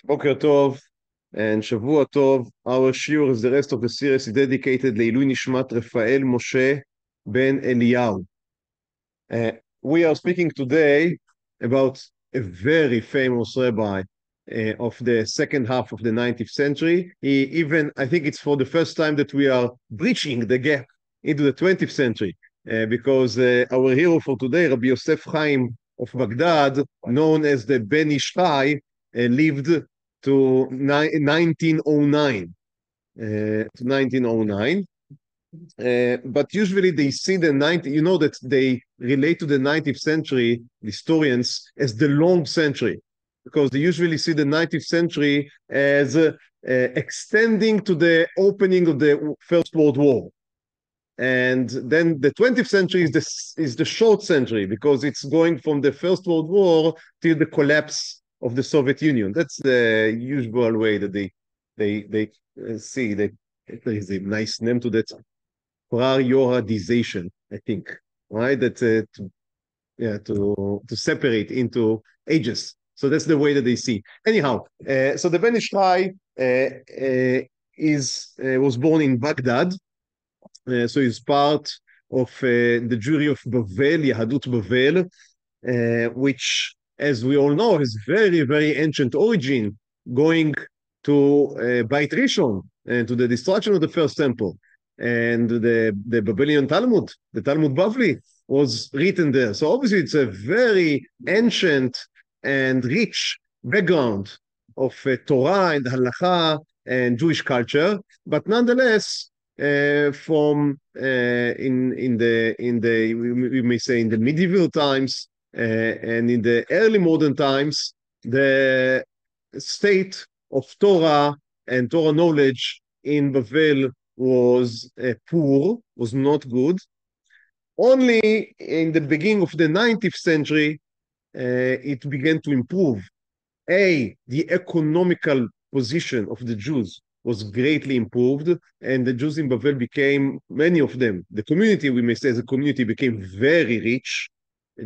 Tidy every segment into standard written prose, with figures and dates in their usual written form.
בוקר טוב and שבוע טוב. Our shiur is the rest of the series dedicated לעילוי נשמת רפאל משה בן אליהו. We are speaking today about a very famous rabbi of the second half of the 19th century. I think it's for the first time that we are breaching the gap into the 20th century because our hero for today, Rabbi Yosef Hayyim of Baghdad, known as the Ben Ish Chai, lived to 1909. But usually they see the 90, you know that they relate to the 19th century, historians, as the long century, because they usually see the 19th century as extending to the opening of the First World War. And then the 20th century is the short century, because it's going from the First World War till the collapse of the Soviet Union. That's the usual way that they see that. There is a nice name to that, prioritization, I think, right? That to separate into ages. So that's the way that they see. Anyhow, so the Ben Ish Chai was born in Baghdad. So he's part of the jury of Bavel, Yahadut Bavel, which, as we all know, has very, very ancient origin, going to Beit Rishon, and to the destruction of the first temple. And the Babylonian Talmud, the Talmud Bavli, was written there. So obviously it's a very ancient and rich background of Torah and Halacha and Jewish culture, but nonetheless, from in the we may say in the medieval times and in the early modern times, the state of Torah and Torah knowledge in Bavel was poor, was not good. Only in the beginning of the 19th century, it began to improve. The economical position of the Jews was greatly improved, and the Jews in Bavel became, many of them, the community, we may say as a community, became very rich.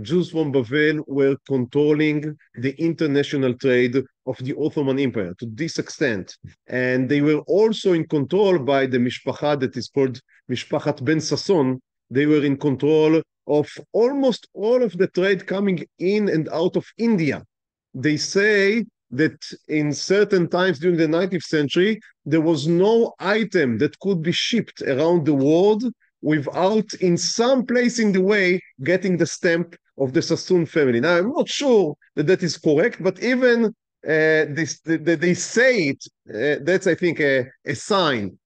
Jews from Bavel were controlling the international trade of the Ottoman Empire to this extent. And they were also in control by the mishpacha that is called Mishpachat Ben Sasson. They were in control of almost all of the trade coming in and out of India. They say that in certain times during the 19th century, there was no item that could be shipped around the world without, in some place in the way, getting the stamp of the Sassoon family. Now, I'm not sure that that is correct, but even they say it, that's, I think, a sign.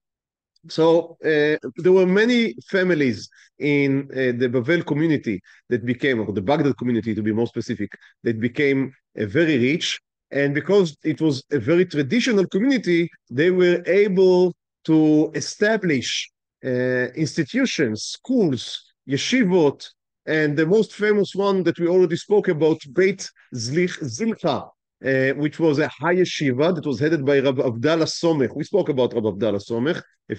So there were many families in the Bavel community that became, or the Baghdad community to be more specific, that became very rich. And because it was a very traditional community, they were able to establish institutions, schools, yeshivot, and the most famous one that we already spoke about, Beit Zilcha, which was a high yeshiva that was headed by Rabbi Abdallah Somech. We spoke about Rabbi Abdallah Somech, I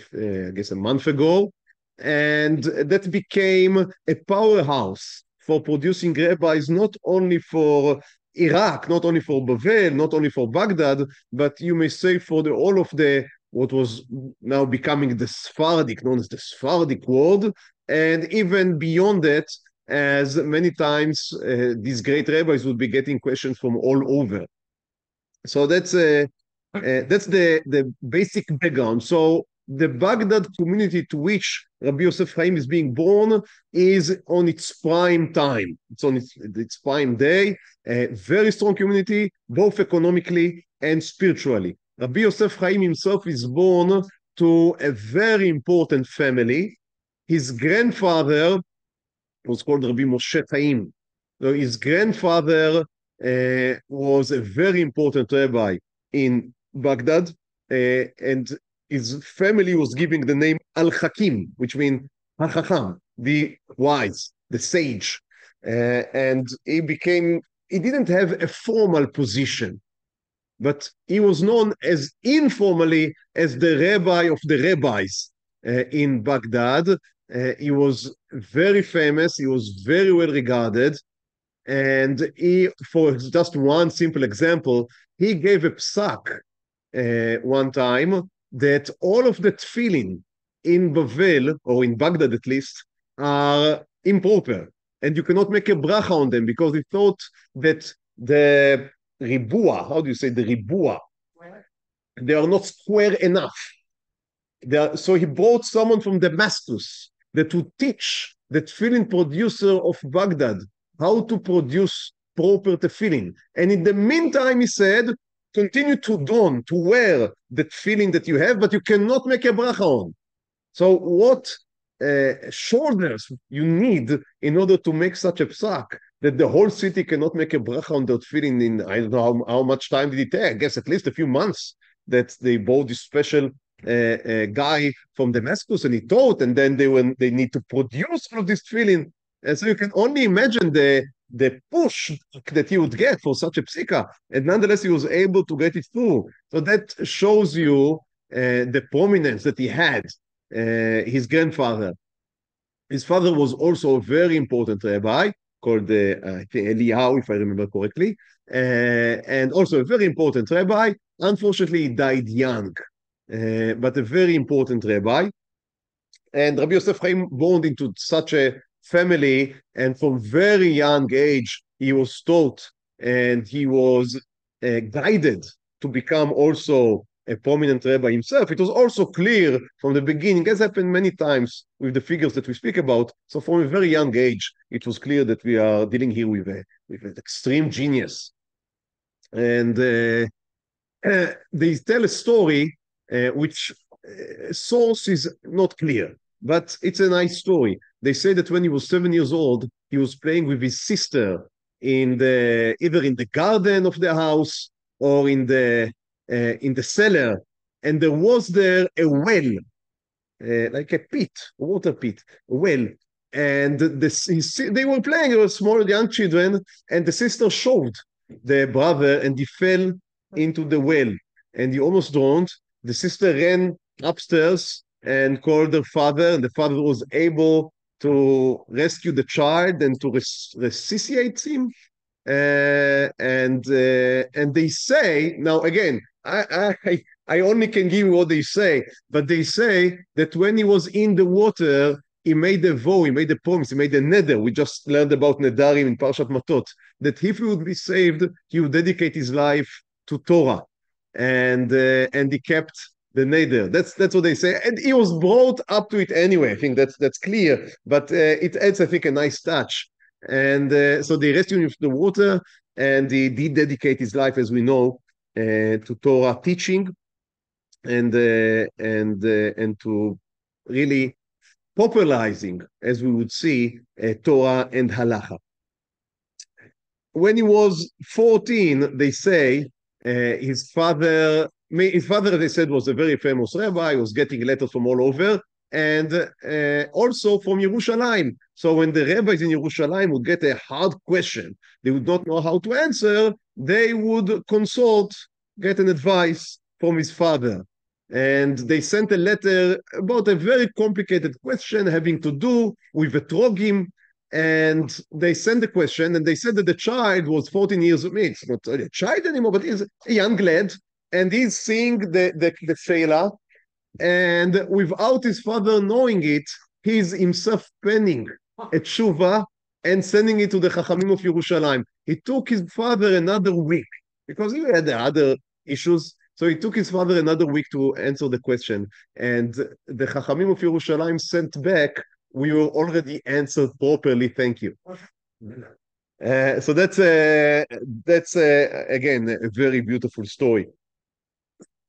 guess a month ago, and that became a powerhouse for producing rabbis, not only for Iraq, not only for Bavel, not only for Baghdad, but you may say for all of the what was now becoming the Sephardic, known as the Sephardic world, and even beyond that, as many times these great rabbis would be getting questions from all over. So that's the basic background. So the Baghdad community to which Rabbi Yosef Hayyim is being born is on its prime time. It's on its prime day. A very strong community, both economically and spiritually. Rabbi Yosef Hayyim himself is born to a very important family. His grandfather was called Rabbi Moshe Hayyim. So his grandfather was a very important rabbi in Baghdad, and his family was giving the name Al-Hakim, which means Ha-Chacham, the wise, the sage. And he didn't have a formal position, but he was known as informally as the rabbi of the rabbis in Baghdad. He was very famous, he was very well regarded, And for just one simple example, he gave a psak one time that all of the tefillin in Bavel, or in Baghdad at least, are improper. And you cannot make a bracha on them because he thought that the ribua, how do you say the ribua? They are not square enough. So he brought someone from Damascus that would teach the tefillin producer of Baghdad how to produce proper tefillin. And in the meantime, he said, continue to don, to wear the tefillin that you have, but you cannot make a bracha on. So what shoulders you need in order to make such a psak that the whole city cannot make a bracha on their tefillin in, I don't know how much time did it take, I guess at least a few months, that they bought this special guy from Damascus and he taught, and then they need to produce all of this tefillin. And so you can only imagine the push that he would get for such a psika, and nonetheless he was able to get it through. So that shows you the prominence that he had. His grandfather. His father was also a very important rabbi called I think Eliyahu, if I remember correctly, and also a very important rabbi. Unfortunately, he died young, but a very important rabbi. And Rabbi Yosef Chaim born into such a family, and from very young age, he was taught and he was guided to become also a prominent rabbi himself. It was also clear from the beginning, as happened many times with the figures that we speak about. So from a very young age, it was clear that we are dealing here with an extreme genius. And they tell a story which source is not clear, but it's a nice story. They say that when he was 7 years old, he was playing with his sister either in the garden of the house or in the cellar, and there was there a well, like a pit, a water pit, a well. And they were playing, they were small young children, and the sister showed the brother, and he fell into the well, and he almost drowned. The sister ran upstairs and called her father, and the father was able to rescue the child and to resuscitate him. And they say, now again, I only can give you what they say, but they say that when he was in the water, he made a vow, he made a promise, he made a neder. We just learned about nedarim in Parshat Matot, that if he would be saved, he would dedicate his life to Torah, and he kept the neder. That's what they say, and he was brought up to it anyway. I think that's clear, but it adds, I think, a nice touch. And so they rescued him from the water, and he did dedicate his life, as we know, to Torah teaching, and to really popularizing, as we would see, Torah and halacha. When he was 14, they say his father, they said, was a very famous rabbi. He was getting letters from all over, and also from Yerushalayim. So when the rabbis in Yerushalayim would get a hard question, they would not know how to answer, they would get an advice from his father. And they sent a letter about a very complicated question having to do with etrogim. And they sent the question, and they said that the child was 14 years old. It's not a child anymore, but he's a young lad, and he's seeing the Sheila, and without his father knowing it, he's himself penning a tshuva and sending it to the Chachamim of Yerushalayim. He took his father another week, because he had other issues, so he took his father another week to answer the question. And the Chachamim of Yerushalayim sent back, we were already answered properly, thank you. So that's again, a very beautiful story.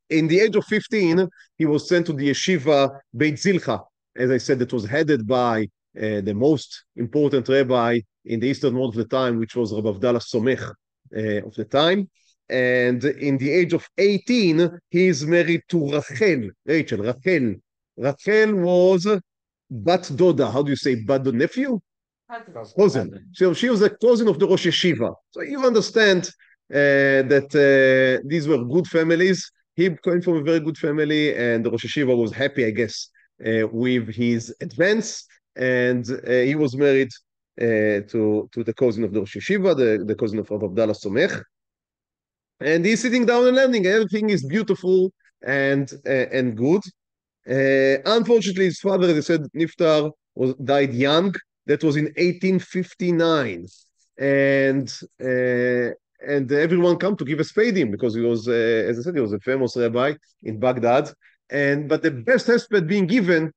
In the age of 15, he was sent to the yeshiva Beit Zilcha. As I said, that was headed by the most important rabbi in the eastern world of the time, which was Rabbi Avdallah Somech of the time. And in the age of 18, he is married to Rachel. Rachel was Bat Doda. How do you say Bat Doda? Nephew? Cousin. So she was a cousin of the Rosh Yeshiva. So you understand that these were good families. He came from a very good family, and the Rosh Yeshiva was happy, I guess, with his advance, and he was married to the cousin of the Rosh Yeshiva, the cousin of Rav Abdallah Somech. And he's sitting down and learning. Everything is beautiful and good. Unfortunately, his father, as I said, Niftar, died young. That was in 1859. And everyone came to give a spade him because he was, as I said, he was a famous rabbi in Baghdad. But the best hesped being given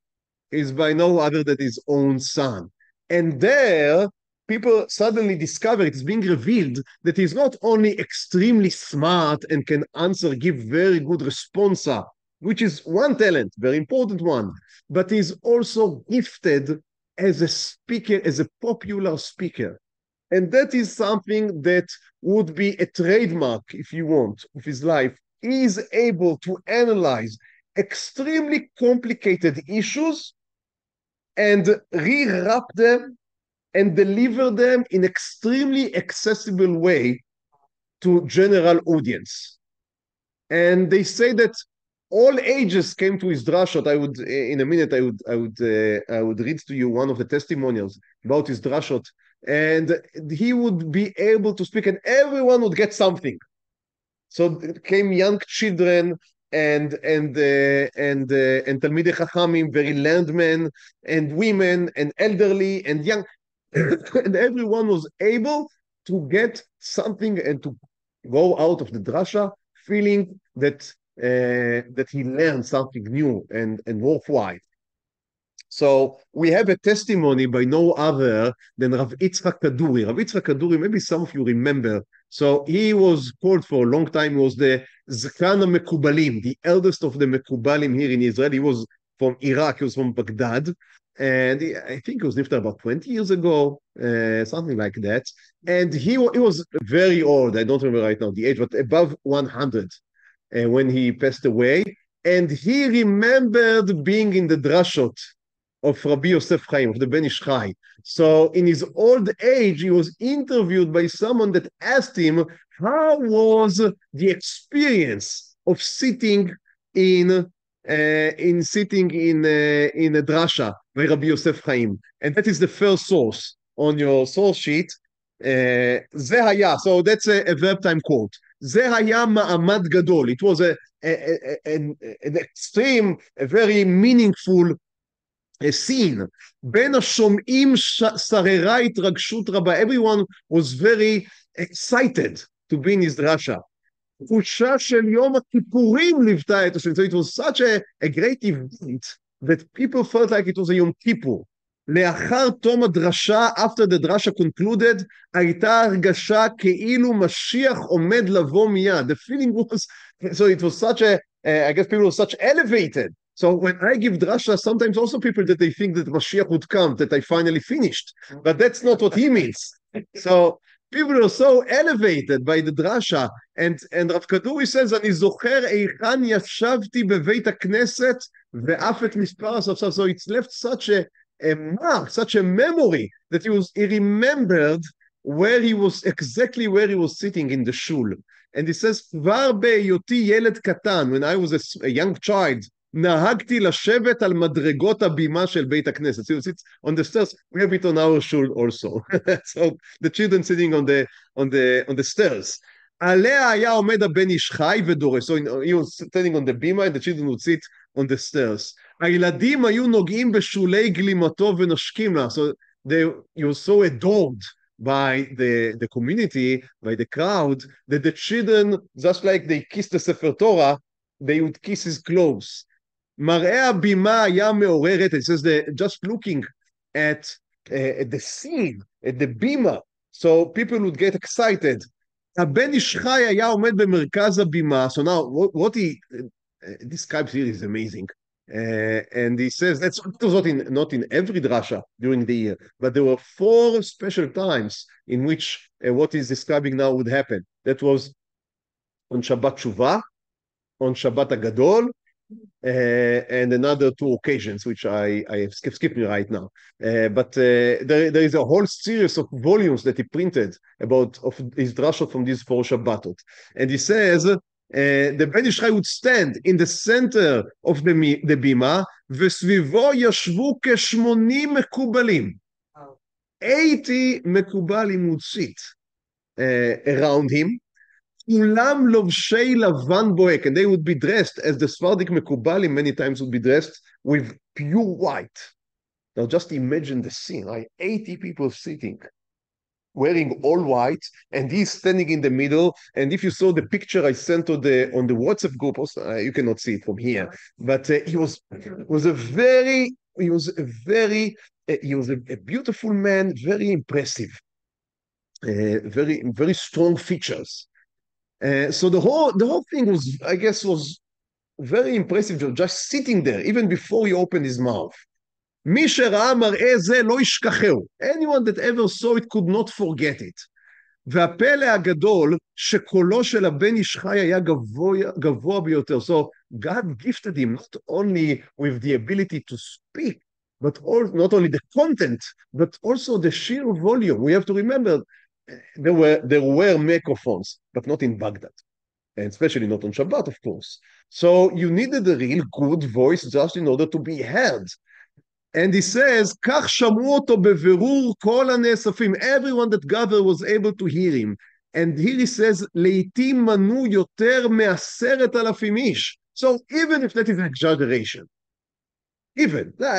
is by no other than his own son. And there, people suddenly discover, it's being revealed, that he's not only extremely smart and can give very good responsa, which is one talent, very important one, but he's also gifted as a speaker, as a popular speaker. And that is something that would be a trademark, if you want, of his life. He is able to analyze extremely complicated issues and rewrap them and deliver them in extremely accessible way to general audience. And they say that all ages came to his drashot. I would, in a minute, I would read to you one of the testimonials about his drashot, and he would be able to speak, and everyone would get something. So came young children and Talmidei Chachamim, very learned men, and women, and elderly, and young, and everyone was able to get something and to go out of the drasha feeling that he learned something new and worthwhile. So we have a testimony by no other than Rav Kaduri. Rav Kaduri, maybe some of you remember. So he was called for a long time. He was the Zkan Mekubalim, the eldest of the Mekubalim here in Israel. He was from Iraq. He was from Baghdad. And I think he was lived about 20 years ago, something like that. And he was very old. I don't remember right now the age, but above 100 when he passed away. And he remembered being in the drashot of Rabbi Yosef Chaim, of the Ben Ish Chai. So in his old age, he was interviewed by someone that asked him, how was the experience of sitting in a drasha by Rabbi Yosef Chaim? And that is the first source on your source sheet. זה היה, so that's a verb time quote. זה היה מעמד גדול. It was an extreme, a very meaningful scene. בין השומעים שררה התרגשות רבה. Everyone was very excited to be in his drasha. תחושה של יום הכיפורים ליוותה את השם. So it was such a great event that people felt like it was a יום כיפור. לאחר תום הדרשה, after the drasha concluded, היתה הרגשה כאילו משיח עומד לבוא מיד. The feeling was, so it was such a, I guess people were such elevated. So when I give drasha, sometimes also people that they think that Mashiach would come, that I finally finished. But that's not what he means. So people are so elevated by the drasha. And Rav Kaduri says, אני זוכר היכן ישבתי בבית הכנסת ואף את מספר הספסל. So it's left such a mark, such a memory that he remembered exactly where he was sitting in the shul. And he says, כבר בהיותי ילד קטן, when I was a young child, נהגתי לשבת על מדרגות הבימה של בית הכנסת. So it's on the stairs. We have it on our shul also. So the children sitting on the stairs. עליה היה עומד הבן איש חי ודורש. So he was standing on the bima and the children would sit on the stairs. הילדים היו נוגעים בשולי גלימתו ונשקים לה. So he was so adored by the community, by the crowd, that the children, just like they kissed the Sefer Torah, they would kiss his clothes. מראה הבימה היה מעוררת. It says that just looking at the scene, at the bima, so people would get excited. הבן איש חי היה עומד במרכז הבימה. So now what he describes here is amazing. And he says that was not in every drasha during the year, but there were 4 special times in which what he's describing now would happen. That was on Shabbat Shuvah, on Shabbat Gadol, and another 2 occasions, which I have skipped me right now. But there is a whole series of volumes that he printed of his drashot from these 4 Shabbatot. And he says, the Ben Ish Chai would stand in the center of the bima, וסביבו ישבו כ-80 מקובלים. 80 מקובל אימוצית around him, כולם לובשי לבן בוהק, and they would be dressed as the Sephardic מקובלים many times would be dressed with pure white. Now just imagine the scene, right? 80 people sitting, wearing all white, and he's standing in the middle. And if you saw the picture I sent on the WhatsApp group, also, you cannot see it from here, but he was a beautiful man, very impressive, very strong features. So the whole thing was, I guess, was very impressive, just sitting there, even before he opened his mouth. מי שראה מראה זה לא ישכחהו. Anyone that ever saw it could not forget it. והפלא הגדול שקולו של הבן איש חי היה גבוה ביותר. So God gifted him not only with the ability to speak, but not only the content, but also the sheer volume. We have to remember there were microphones, but not in Baghdad, and especially not on Shabbat, of course. So you needed a real good voice just in order to be heard. And he says, כך שמעו אותו בבירור כל הנאספים. Everyone that gathered was able to hear him. And here he says, לעתים מנו יותר מ10,000 איש. So even if that is an exaggeration, I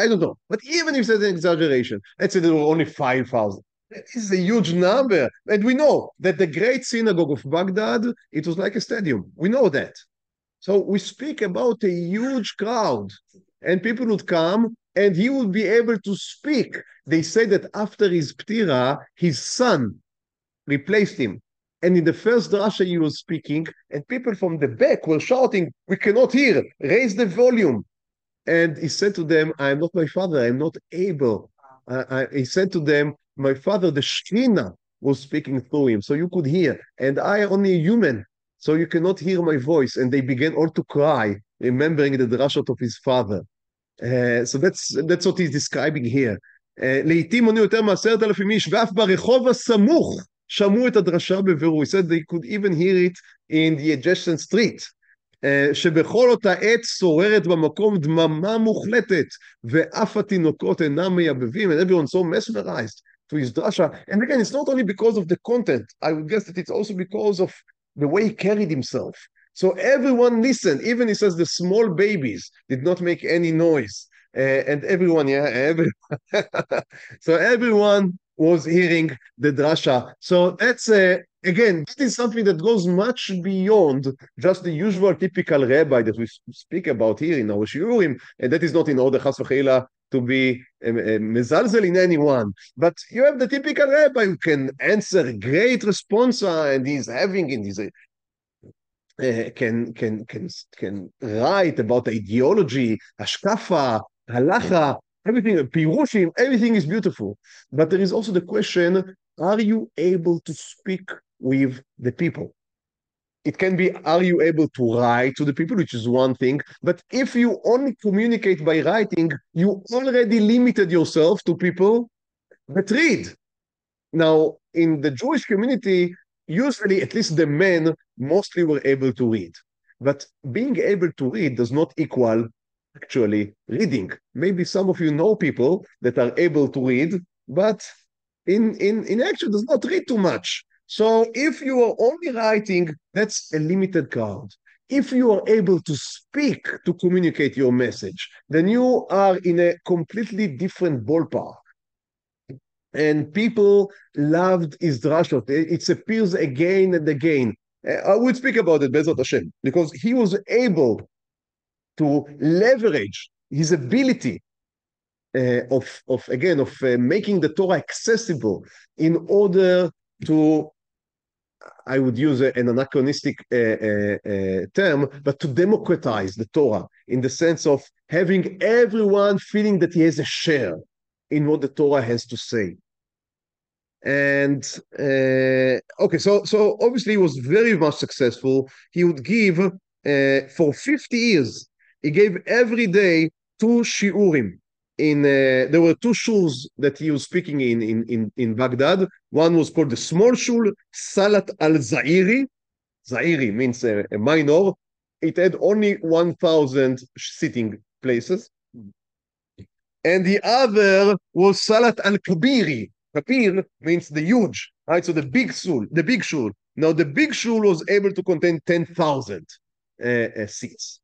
don't know, but even if that's an exaggeration, let's say there were only 5,000. This is a huge number. And we know that the great synagogue of Baghdad, it was like a stadium. We know that. So we speak about a huge crowd, and people would come, and he would be able to speak. They say that after his ptira, his son replaced him. And in the first drasha he was speaking, and people from the back were shouting, we cannot hear, raise the volume. And he said to them, I am not my father, I am not able. He said to them, my father, the Shekhinah, was speaking through him, so you could hear. And I am only a human, so you cannot hear my voice. And they began all to cry, remembering the drashot of his father. So that's what he's describing here. לעתים מנו יותר מ10,000 איש, ואף ברחוב הסמוך שמעו את הדרשה בבירור. He said they could even hear it in the adjacent street. שבכל אותה עת שוררת במקום דממה מוחלטת, ואף התינוקות אינם מייבבים, and everyone so mesmerized to his drasha. And again, it's not only because of the content. I would guess that it's also because of the way he carried himself. So everyone listened, even he says the small babies did not make any noise. And everyone, so everyone was hearing the drasha. So that's, again, this is something that goes much beyond just the usual typical rabbi that we speak about here in our shiurim, and that is not in order, chas v'cheila, to be mezalzel in anyone. But you have the typical rabbi who can answer great responsa, and he's having in his can write about ideology, hashkafa, halacha, everything, pirushim, everything is beautiful. But there is also the question, are you able to speak with the people? It can be, are you able to write to the people, which is one thing. But if you only communicate by writing, you already limited yourself to people that read. Now, in the Jewish community, usually, at least the men mostly were able to read. But being able to read does not equal actually reading. Maybe some of you know people that are able to read, but in action does not read too much. So if you are only writing, that's a limited crowd. If you are able to speak to communicate your message, then you are in a completely different ballpark. And people loved his drashot. It appears again and again. I would speak about it, Bezrat Hashem, because he was able to leverage his ability of making the Torah accessible in order to, I would use an anachronistic term, but to democratize the Torah in the sense of having everyone feeling that he has a share in what the Torah has to say. And okay, so obviously he was very much successful. He would give for 50 years. He gave every day 2 shiurim. There were 2 shuls that he was speaking in Baghdad. One was called the small shul, Salat al-Zairi. Zairi means a minor. It had only 1,000 sitting places. And the other was Salat al-Kabiri, Kapir means the huge, right? So the big shul. Now the big shul was able to contain 10,000 seats.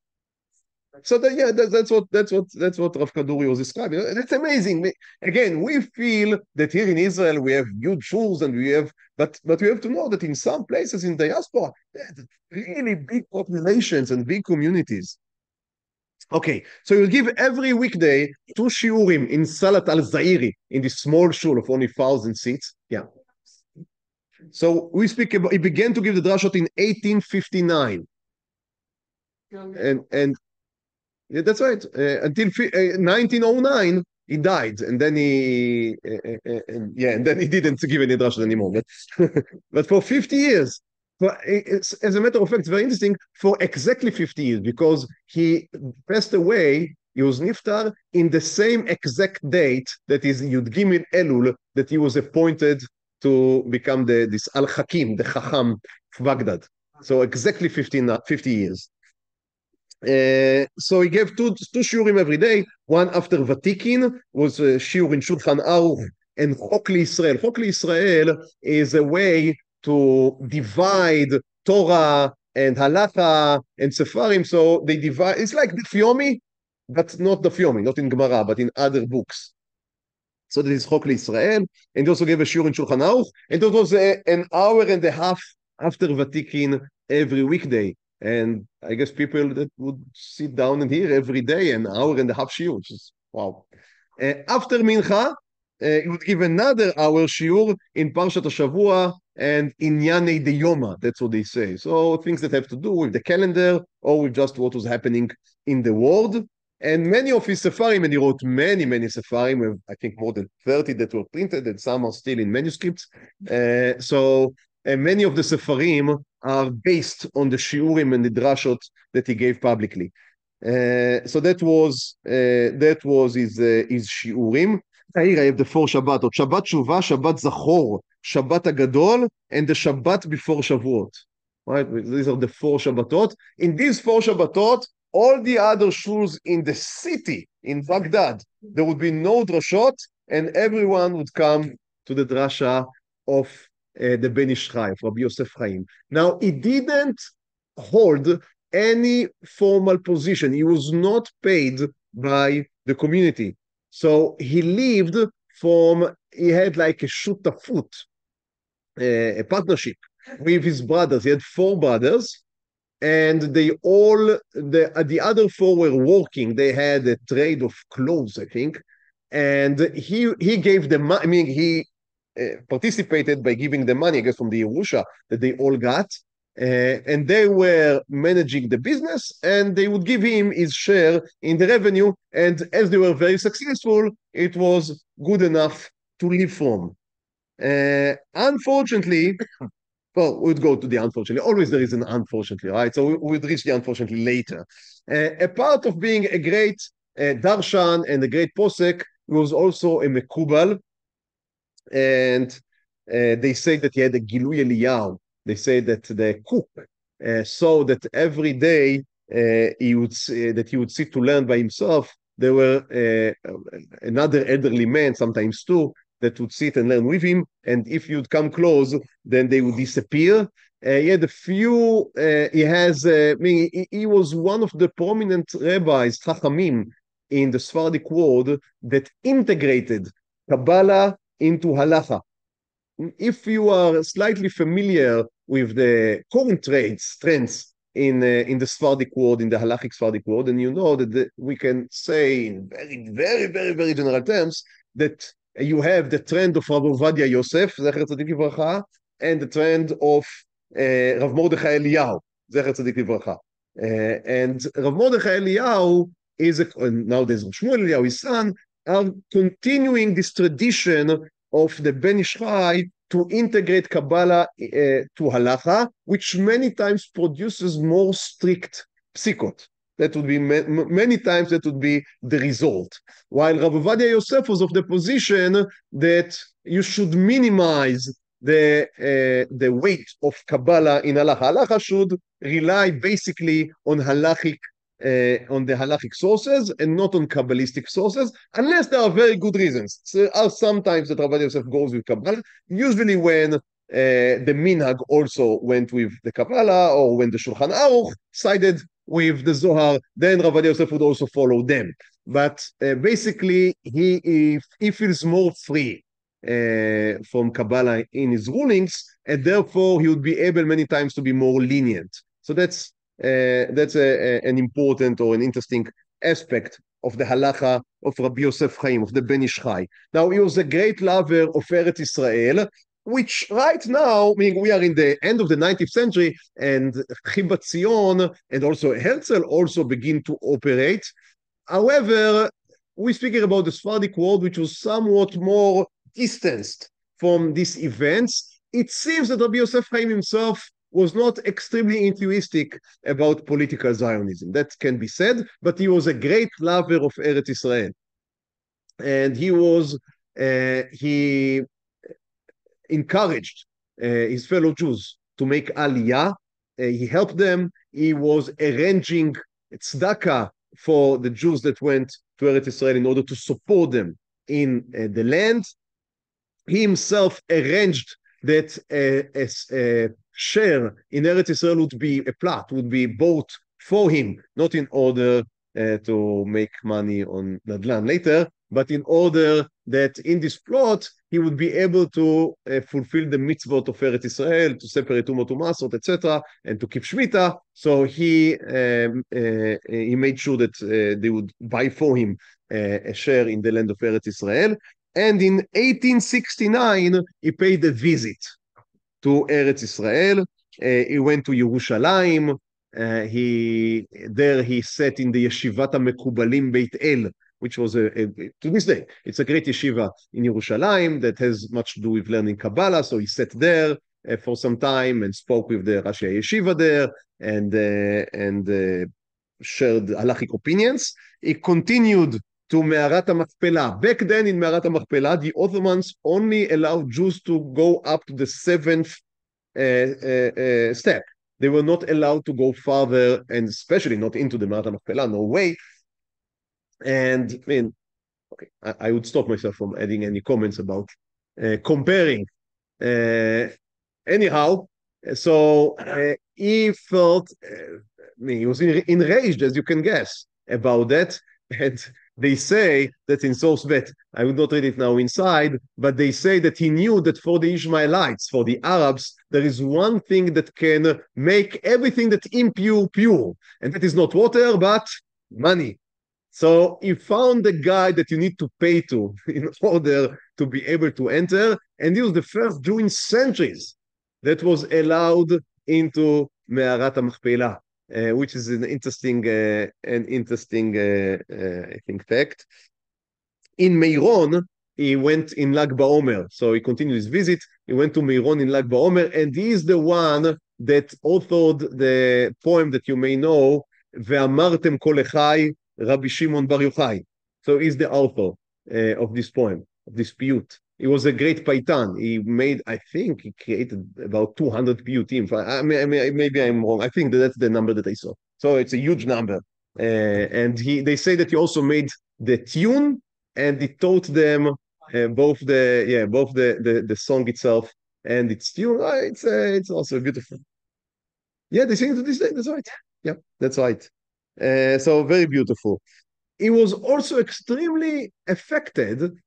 So that's what Rav Kaduri was describing. That's amazing. Again, we feel that here in Israel we have huge shuls and but we have to know that in some places in diaspora, there's really big populations and big communities. Okay, so you give every weekday 2 shiurim in Salat al-Zairi, in this small shul of only 1,000 seats. Yeah. So we speak about, he began to give the drashot in 1859. And yeah, that's right. Until 1909, he died, and then and then he didn't give any drashot anymore. But for 50 years, as a matter of fact, it's very interesting, for exactly 50 years, because he passed away, he was niftar in the same exact date that is Yud Gimel Elul, that he was appointed to become this Al-Hakim, the Chacham of Baghdad. So exactly 50 years. So he gave two shiurim every day. One after Vatikin was a shiur in Shulchan Aruch and Chok L'Yisrael. Chok L'Yisrael is a way to divide Torah and Halacha and Sefarim. So they divide, it's like the Fiomi, but not the Fiomi, not in Gemara, but in other books. So that is Chok L'Yisrael. And he also gave a shiur in Shulchan Aruch. And it was an hour and a half after Vatikin every weekday. And I guess people that would sit down and hear every day an hour and a half shiur, which is wow. After Mincha, he would give another hour shiur in Parshat HaShavua and Inyanei Deyoma. That's what they say. So things that have to do with the calendar or with just what was happening in the world. And many of his sefarim, and he wrote many sefarim, I think more than 30 that were printed, and some are still in manuscripts. So many of the sefarim are based on the shiurim and the drashot that he gave publicly. So that was his shiurim. Here I have the 4 Shabbatot: Shabbat Shuvah, Shabbat Zachor, Shabbat Gadol, and the Shabbat before Shavuot. Right? These are the 4 Shabbatot. In these 4 Shabbatot, all the other shuls in the city, in Baghdad, there would be no drashot, and everyone would come to the drasha of the Ben Ish Chai, of Rabbi Yosef Hayyim. Now, he didn't hold any formal position. He was not paid by the community. So he lived he had like a shutafut, a partnership with his brothers. He had 4 brothers, and they all, the other 4 were working. They had a trade of clothes, I think. And he gave them, he participated by giving the money, I guess, from the Yerusha that they all got. And they were managing the business, and they would give him his share in the revenue. And as they were very successful, it was good enough to live from. Unfortunately, well, we'd go to the unfortunately. Always there is an unfortunately, right? So we'd reach the unfortunately later. A part of being a great darshan and a great posek, he was also a mekubal. And they say that he had a gilui Eliyahu. They say that the cook saw that every day he would sit to learn by himself. There were another elderly man, sometimes 2, that would sit and learn with him. And if you'd come close, then they would disappear. He had a few, he was one of the prominent rabbis, Chachamim, in the Sephardic world that integrated Kabbalah into halacha. If you are slightly familiar with the current trends in the Sephardic world, in the halachic Sephardic world, then you know that we can say in very general terms that you have the trend of Rav Ovadia Yosef, Zecher Tzadik Livracha, and the trend of Rav Mordechai Eliyahu, Zecher Tzadik Livracha. And Rav Mordechai Eliyahu nowadays Rav Shmuel Eliyahu, his son, are continuing this tradition of the Ben Ish Chai to integrate Kabbalah to halacha, which many times produces more strict psikot. That would be many times that would be the result. While Rav Ovadia Yosef was of the position that you should minimize the weight of Kabbalah in halacha. Halacha should rely basically on halachic on the halachic sources and not on Kabbalistic sources, unless there are very good reasons. There are sometimes that Rabbi Yosef goes with Kabbalah, usually when the minhag also went with the Kabbalah, or when the Shulchan Aruch sided with the Zohar, then Rabbi Yosef would also follow them. But basically, he feels more free from Kabbalah in his rulings, and therefore he would be able many times to be more lenient. So that's an important or an interesting aspect of the halacha of Rabbi Yosef Hayyim, of the Ben Ish Chai. Now, he was a great lover of Eretz Israel, which right now, I mean, we are in the end of the 19th century, and Chibat Zion and also Herzl also begin to operate. However, we're speaking about the Sephardic world, which was somewhat more distanced from these events. It seems that Rabbi Yosef Hayyim himself was not extremely enthusiastic about political Zionism. That can be said, but he was a great lover of Eretz Israel. And he encouraged his fellow Jews to make aliyah. He helped them. He was arranging tzedakah for the Jews that went to Eretz Israel in order to support them in the land. He himself arranged that a share in Eretz Israel would be bought for him, not in order to make money on Nadlan later, but in order that in this plot he would be able to fulfill the mitzvot of Eretz Israel, to separate Tumot Umasot, etc., and to keep Shmita. So he made sure that they would buy for him a share in the land of Eretz Israel. And in 1869, he paid a visit to Eretz Israel. He went to Yerushalayim. There he sat in the Yeshivat HaMekubalim Beit El, which was to this day, it's a great yeshiva in Yerushalayim that has much to do with learning Kabbalah. So he sat there for some time and spoke with the Rashi Yeshiva there and shared halachic opinions. He continued to Me'arat HaMachpelah. Back then in Me'arat HaMachpelah, the Ottomans only allowed Jews to go up to the 7th step. They were not allowed to go farther, and especially not into the Me'arat HaMachpelah, no way. And I mean, okay, I would stop myself from adding any comments about comparing. Anyhow, so he felt, he was enraged, as you can guess, about that. And they say that in source bet, I would not read it now inside, but they say that he knew that for the Ishmaelites, for the Arabs, there is one thing that can make everything that's impure pure, and that is not water, but money. So he found the guy that you need to pay to in order to be able to enter, and he was the first Jew in centuries that was allowed into Me'arat HaMachpelah. Which is an interesting, I think, fact. In Meiron, he went in Lag BaOmer, so he continued his visit. He went to Meiron in Lag BaOmer, and he is the one that authored the poem that you may know, Ve'amartem kol echai Rabbi Shimon Bar Yochai. So he's the author of this poem, of this piyut. He was a great paitan. He made, I think, he created about 200 piyutim. Maybe I'm wrong. I think that's the number that I saw. So it's a huge number. And they say that he also made the tune, and he taught them both the song itself and its tune. It's also beautiful. Yeah, they sing it to this day. That's right. Yeah, that's right. So very beautiful. He was also extremely affected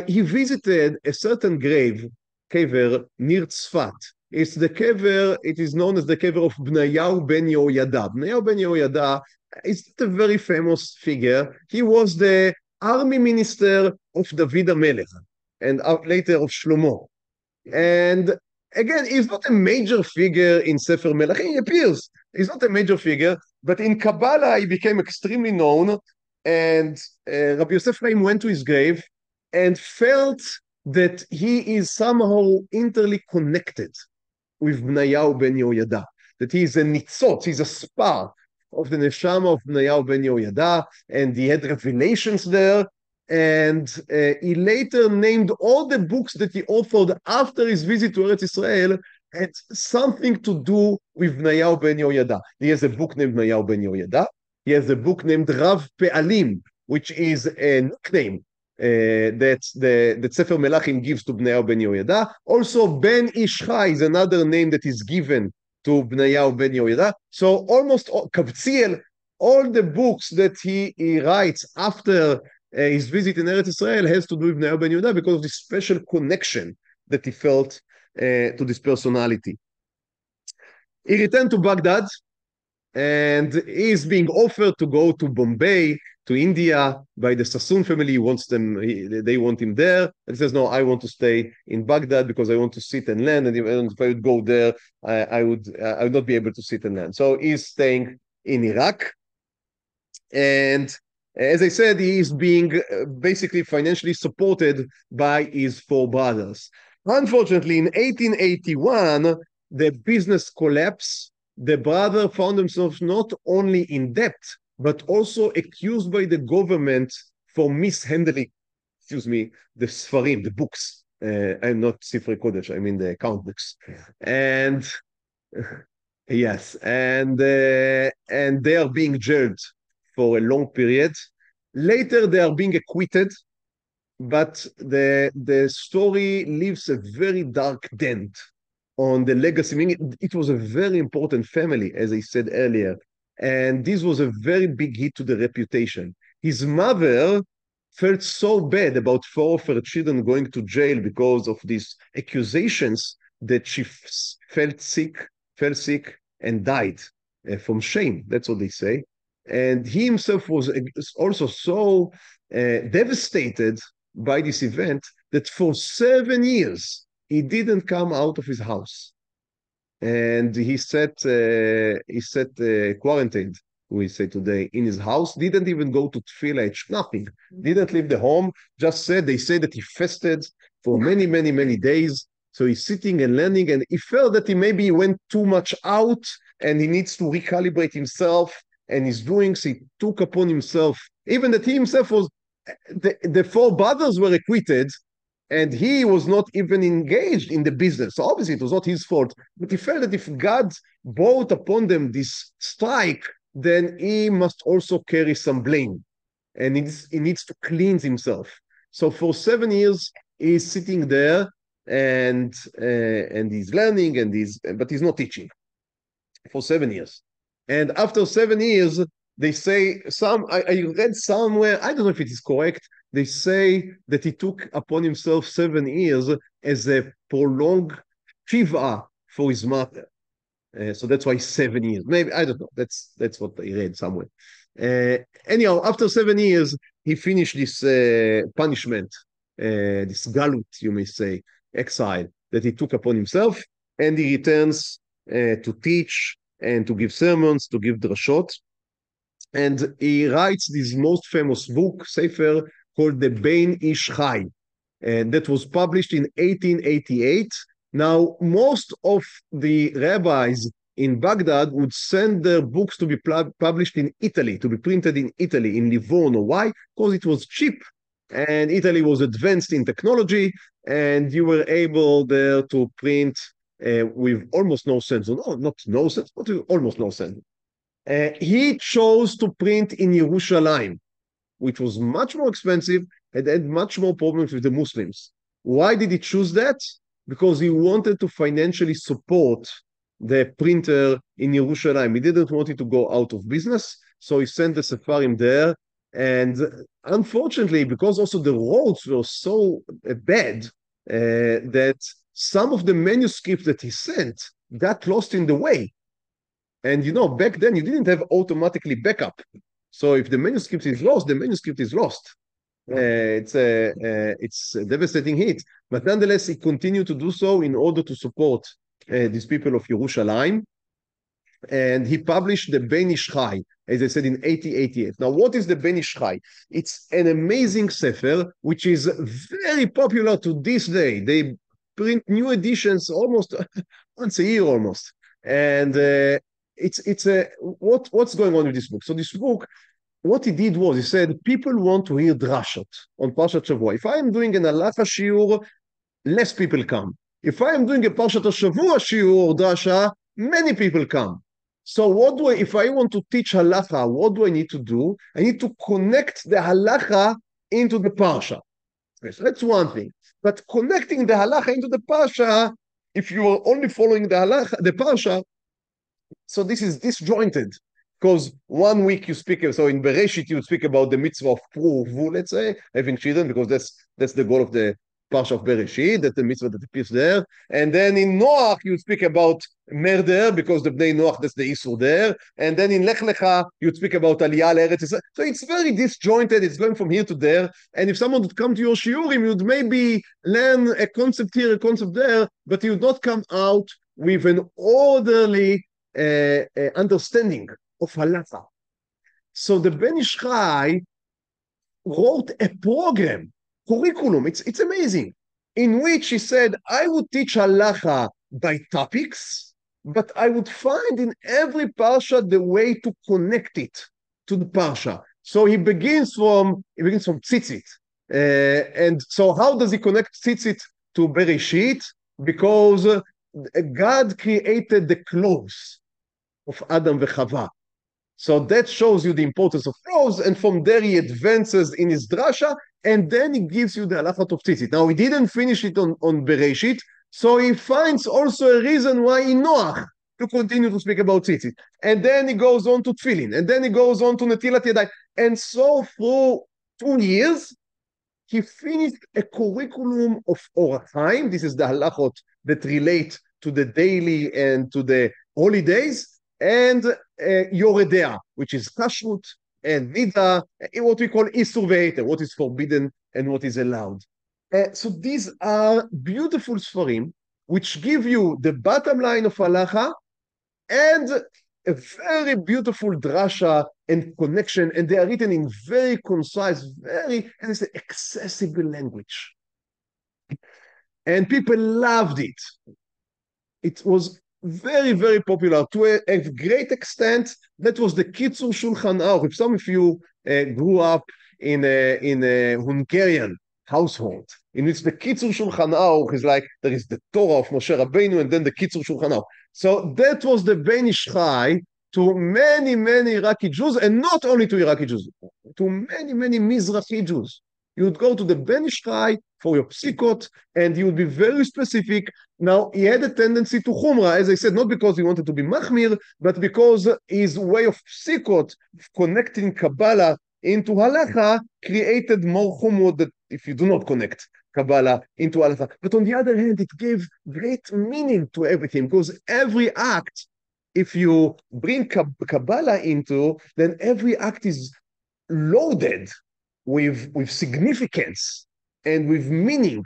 he visited a certain kever near Tzfat. It's the kever, it is known as the kever of Bnayahu ben Yehoyada. Bnayahu ben Yehoyada is a very famous figure. He was the army minister of David HaMelech and later of Shlomo. And again, he's not a major figure in Sefer Melech. He appears. He's not a major figure, but in Kabbalah he became extremely known. And Rabbi Yosef Hayyim went to his grave and felt that he is somehow interly connected with Bnayahu ben Yehoyada, that he is a nitzot, he's a spark of the neshama of Bnayahu ben Yehoyada, and he had revelations there, and he later named all the books that he authored after his visit to Eretz Israel had something to do with Bnayahu ben Yehoyada. He has a book named Bnayahu ben Yehoyada, he has a book named Rav Pe'alim, which is a nickname that Sefer Melachim gives to Bnei ben Yehoyada. Also, Ben Ish Chai is another name that is given to Bnei ben Yehoyada. So almost Kavtziel, all the books that he writes after his visit in Eretz Israel has to do with Bnei ben Yehoyada because of the special connection that he felt to this personality. He returned to Baghdad, and he is being offered to go to Bombay, to India, by the Sassoon family. He wants them, they want him there. And he says, no, I want to stay in Baghdad because I want to sit and learn. And if I would go there, I would not be able to sit and learn. So he's staying in Iraq. And as I said, he is being basically financially supported by his four brothers. Unfortunately, in 1881, the business collapsed. The brother found themselves not only in debt, but also accused by the government for mishandling, the Sfarim, the books. I'm not Sifrei Kodesh, I mean the account books. And yes, and they are being jailed for a long period. Later, they are being acquitted, but the story leaves a very dark dent on the legacy. I mean, it was a very important family, as I said earlier, and this was a very big hit to the reputation. His mother felt so bad about four of her children going to jail because of these accusations that she fell sick, and died from shame. That's what they say. And he himself was also so devastated by this event that for 7 years, he didn't come out of his house. And he sat quarantined, we say today, in his house, didn't even go to tefillah, nothing, didn't leave the home, just they say that he fasted for many, many, many days. So he's sitting and learning, and he felt that he maybe went too much out and he needs to recalibrate himself, and he's doing, so he took upon himself, even that he himself was, the four brothers were acquitted, and he was not even engaged in the business. So obviously it was not his fault, but he felt that if God brought upon them this strike, then he must also carry some blame, and he needs to cleanse himself. So for 7 years, he's sitting there, and he's learning, but he's not teaching for 7 years. And after 7 years, they say, I read somewhere, I don't know if it is correct, they say that he took upon himself 7 years as a prolonged shiva for his mother. So that's why 7 years. Maybe, I don't know. That's what I read somewhere. Anyhow, after 7 years, he finished this punishment, this galut, you may say, exile, that he took upon himself, and he returns to teach and to give sermons, to give drashot. And he writes this most famous book, Sefer, called the Ben Ish Chai, and that was published in 1888. Now, most of the rabbis in Baghdad would send their books to be published in Italy, to be printed in Italy, in Livorno. Why? Because it was cheap, and Italy was advanced in technology, and you were able there to print with almost no censor. No, not no censor, but with almost no censor. He chose to print in Jerusalem, which was much more expensive and had much more problems with the Muslims. Why did he choose that? Because he wanted to financially support the printer in Jerusalem. He didn't want it to go out of business, so he sent the Sefarim there. And unfortunately, because also the roads were so bad, that some of the manuscripts that he sent got lost in the way. And back then you didn't have automatically backup. So if the manuscript is lost, the manuscript is lost. It's a devastating hit. But nonetheless, he continued to do so in order to support these people of Jerusalem. And he published the Ben Ish Chai, as I said, in 1888. Now, what is the Ben Ish Chai? It's an amazing sefer, which is very popular to this day. They print new editions almost once a year almost. And what's going on with this book? So this book, what he did was, he said, people want to hear drashot on Parshat Shavua. If I am doing an halacha shiur, less people come. If I am doing a Parshat Shavua shiur or drasha, many people come. So if I want to teach halacha, what do I need to do? I need to connect the halacha into the parsha. Okay, so that's one thing. But connecting the halacha into the parsha, if you are only following the halacha, the parsha, so this is disjointed. Because 1 week you speak, so in Bereshit you speak about the mitzvah of pruvu, let's say, having children, because that's the goal of the parsha of Bereshit, that's the mitzvah that appears there. And then in Noach you speak about murder, because the Bnei Noach, that's the Isur there. And then in Lech Lecha you speak about Aliyah Eretz. So it's very disjointed, it's going from here to there. And if someone would come to your shiurim, you'd maybe learn a concept here, a concept there, but you'd not come out with an orderly understanding of halacha. So the Ben Ish Chai wrote a program, curriculum, it's amazing, in which he said, I would teach halacha by topics, but I would find in every parsha the way to connect it to the parsha. So he begins from tzitzit. And so how does he connect tzitzit to Bereshit? Because God created the clothes of Adam v'Chava. So that shows you the importance of clothes, and from there he advances in his drasha, and then he gives you the halachot of tzitzit. Now he didn't finish it on Bereshit, so he finds also a reason why in Noach to continue to speak about tzitzit. And then he goes on to tefillin, and then he goes on to netilat yadayim. And so through 2 years, he finished a curriculum of orach chaim. This is the halachot that relate to the daily and to the holidays, and yoredea, which is kashrut and nida, what we call isur ve'heter, what is forbidden and what is allowed. So these are beautiful sfarim, which give you the bottom line of halacha and a very beautiful drasha and connection, and they are written in very concise, very accessible language. And people loved it. It was very, very popular to a great extent. That was the Kitzur Shulchan Aruch. If some of you grew up in a Hungarian household, in which the Kitzur Shulchan Aruch is like, there is the Torah of Moshe Rabbeinu and then the Kitzur Shulchan Aruch. So that was the Ben Ish Chai to many, many Iraqi Jews, and not only to Iraqi Jews, to many, many Mizrahi Jews. You would go to the Ben Ish Chai for your psikot, and he would be very specific. Now, he had a tendency to chumrah, as I said, not because he wanted to be machmir, but because his way of psikot, connecting Kabbalah into halacha, created more chumrah that if you do not connect Kabbalah into halacha. But on the other hand, it gave great meaning to everything, because every act, if you bring Kabbalah into, then every act is loaded with significance and with meaning,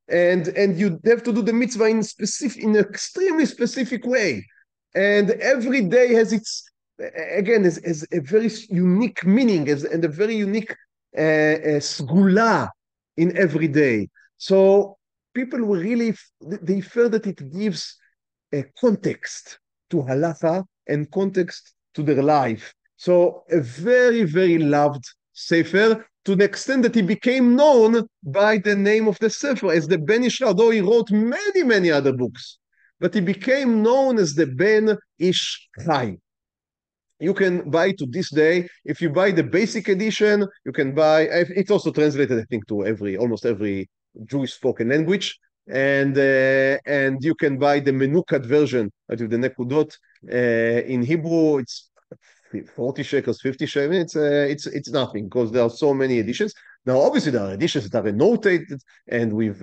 and you have to do the mitzvah in an extremely specific way, and every day has its has a very unique meaning, and a very unique sgula in every day. So people were really, they felt that it gives a context to halacha and context to their life. So a very, very loved sefer, to the extent that he became known by the name of the sefer as the Ben Ish Chai, although he wrote many, many other books. But he became known as the Ben Ish Chai. You can buy to this day, if you buy the basic edition, you can buy, it's also translated, I think, to almost every Jewish spoken language. And you can buy the menukat version with the nekudot. In Hebrew, it's 40 shekels, 50 shekels, it's nothing, because there are so many editions. Now, obviously, there are editions that are annotated and with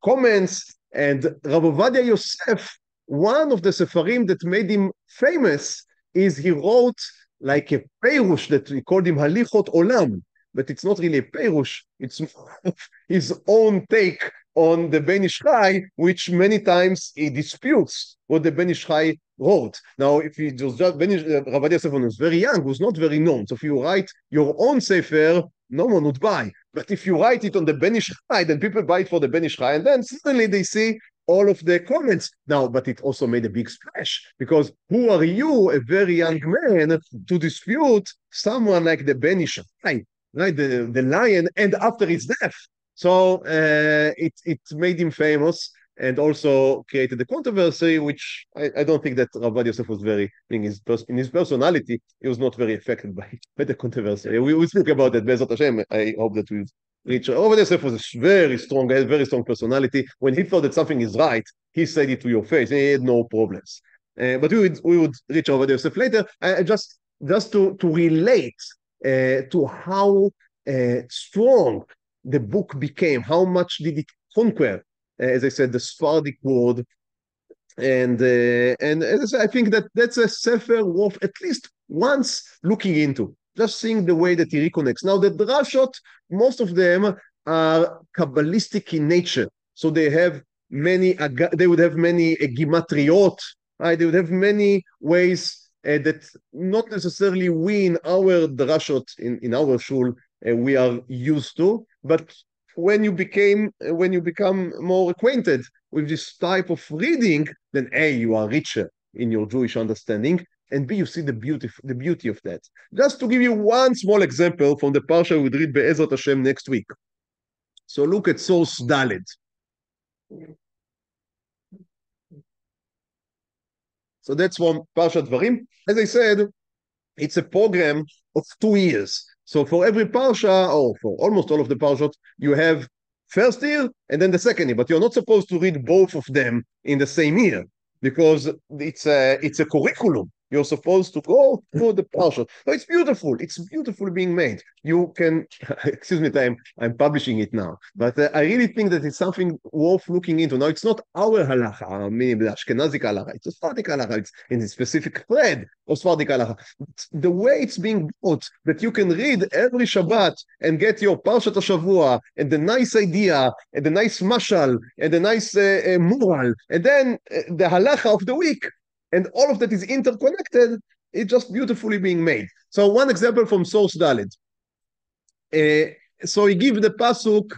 comments. And Rabbi Ovadia Yosef, one of the sefarim that made him famous, is he wrote like a peirush that we called him Halichot Olam, but it's not really a peirush, it's his own take on the Ben Ish Chai, which many times he disputes what the Ben Ish Chai wrote. Now, if you just Rabbi Yosef was very young, was not very known. So if you write your own sefer, no one would buy. But if you write it on the Ben Ish Chai, then people buy it for the Ben Ish Chai, and then suddenly they see all of the comments. Now, but it also made a big splash, because who are you, a very young man, to dispute someone like the Ben Ish Chai, right? The lion, and after his death. So it made him famous. and also created a controversy, which I don't think that Rabbi Yosef was very, in his personality, he was not very affected by the controversy. We speak about that, Be'ezrat Hashem. I hope that we reach. Rabbi Yosef was a very strong personality. When he thought that something is right, he said it to your face. He had no problems. But we would reach Rabbi Yosef later. Just to relate to how strong the book became, how much did it conquer, as I said, the Sephardic world, and as I said, I think that's a sefer worth at least once looking into, just seeing the way that he reconnects. Now, the drashot, most of them are Kabbalistic in nature, so they would have many gimatriot, right? They would have many ways that not necessarily we in our drashot, in our shul, we are used to, but when you become more acquainted with this type of reading, then A, you are richer in your Jewish understanding, and B, you see the beauty of that. Just to give you one small example from the parsha we would read Be'ezrat Hashem next week. So look at source Daled. So that's from Parshat Dvarim. As I said, it's a program of 2 years. So for every parsha, or for almost all of the parshot, you have first year and then the second year, but you're not supposed to read both of them in the same year because it's a curriculum. You're supposed to go through the parsha. So it's beautiful. It's beautifully being made. You can, excuse me, I'm publishing it now, but I really think that it's something worth looking into. Now, it's not our halacha, meaning the Ashkenazic halacha. It's a Sephardic halacha. It's in a specific thread of Sephardic halacha. The way it's being built, that you can read every Shabbat and get your Parshat HaShavua and the nice idea and the nice mashal and the nice moral, and then the halacha of the week, and all of that is interconnected. It's just beautifully being made. So one example from source Daled. So he gives the pasuk,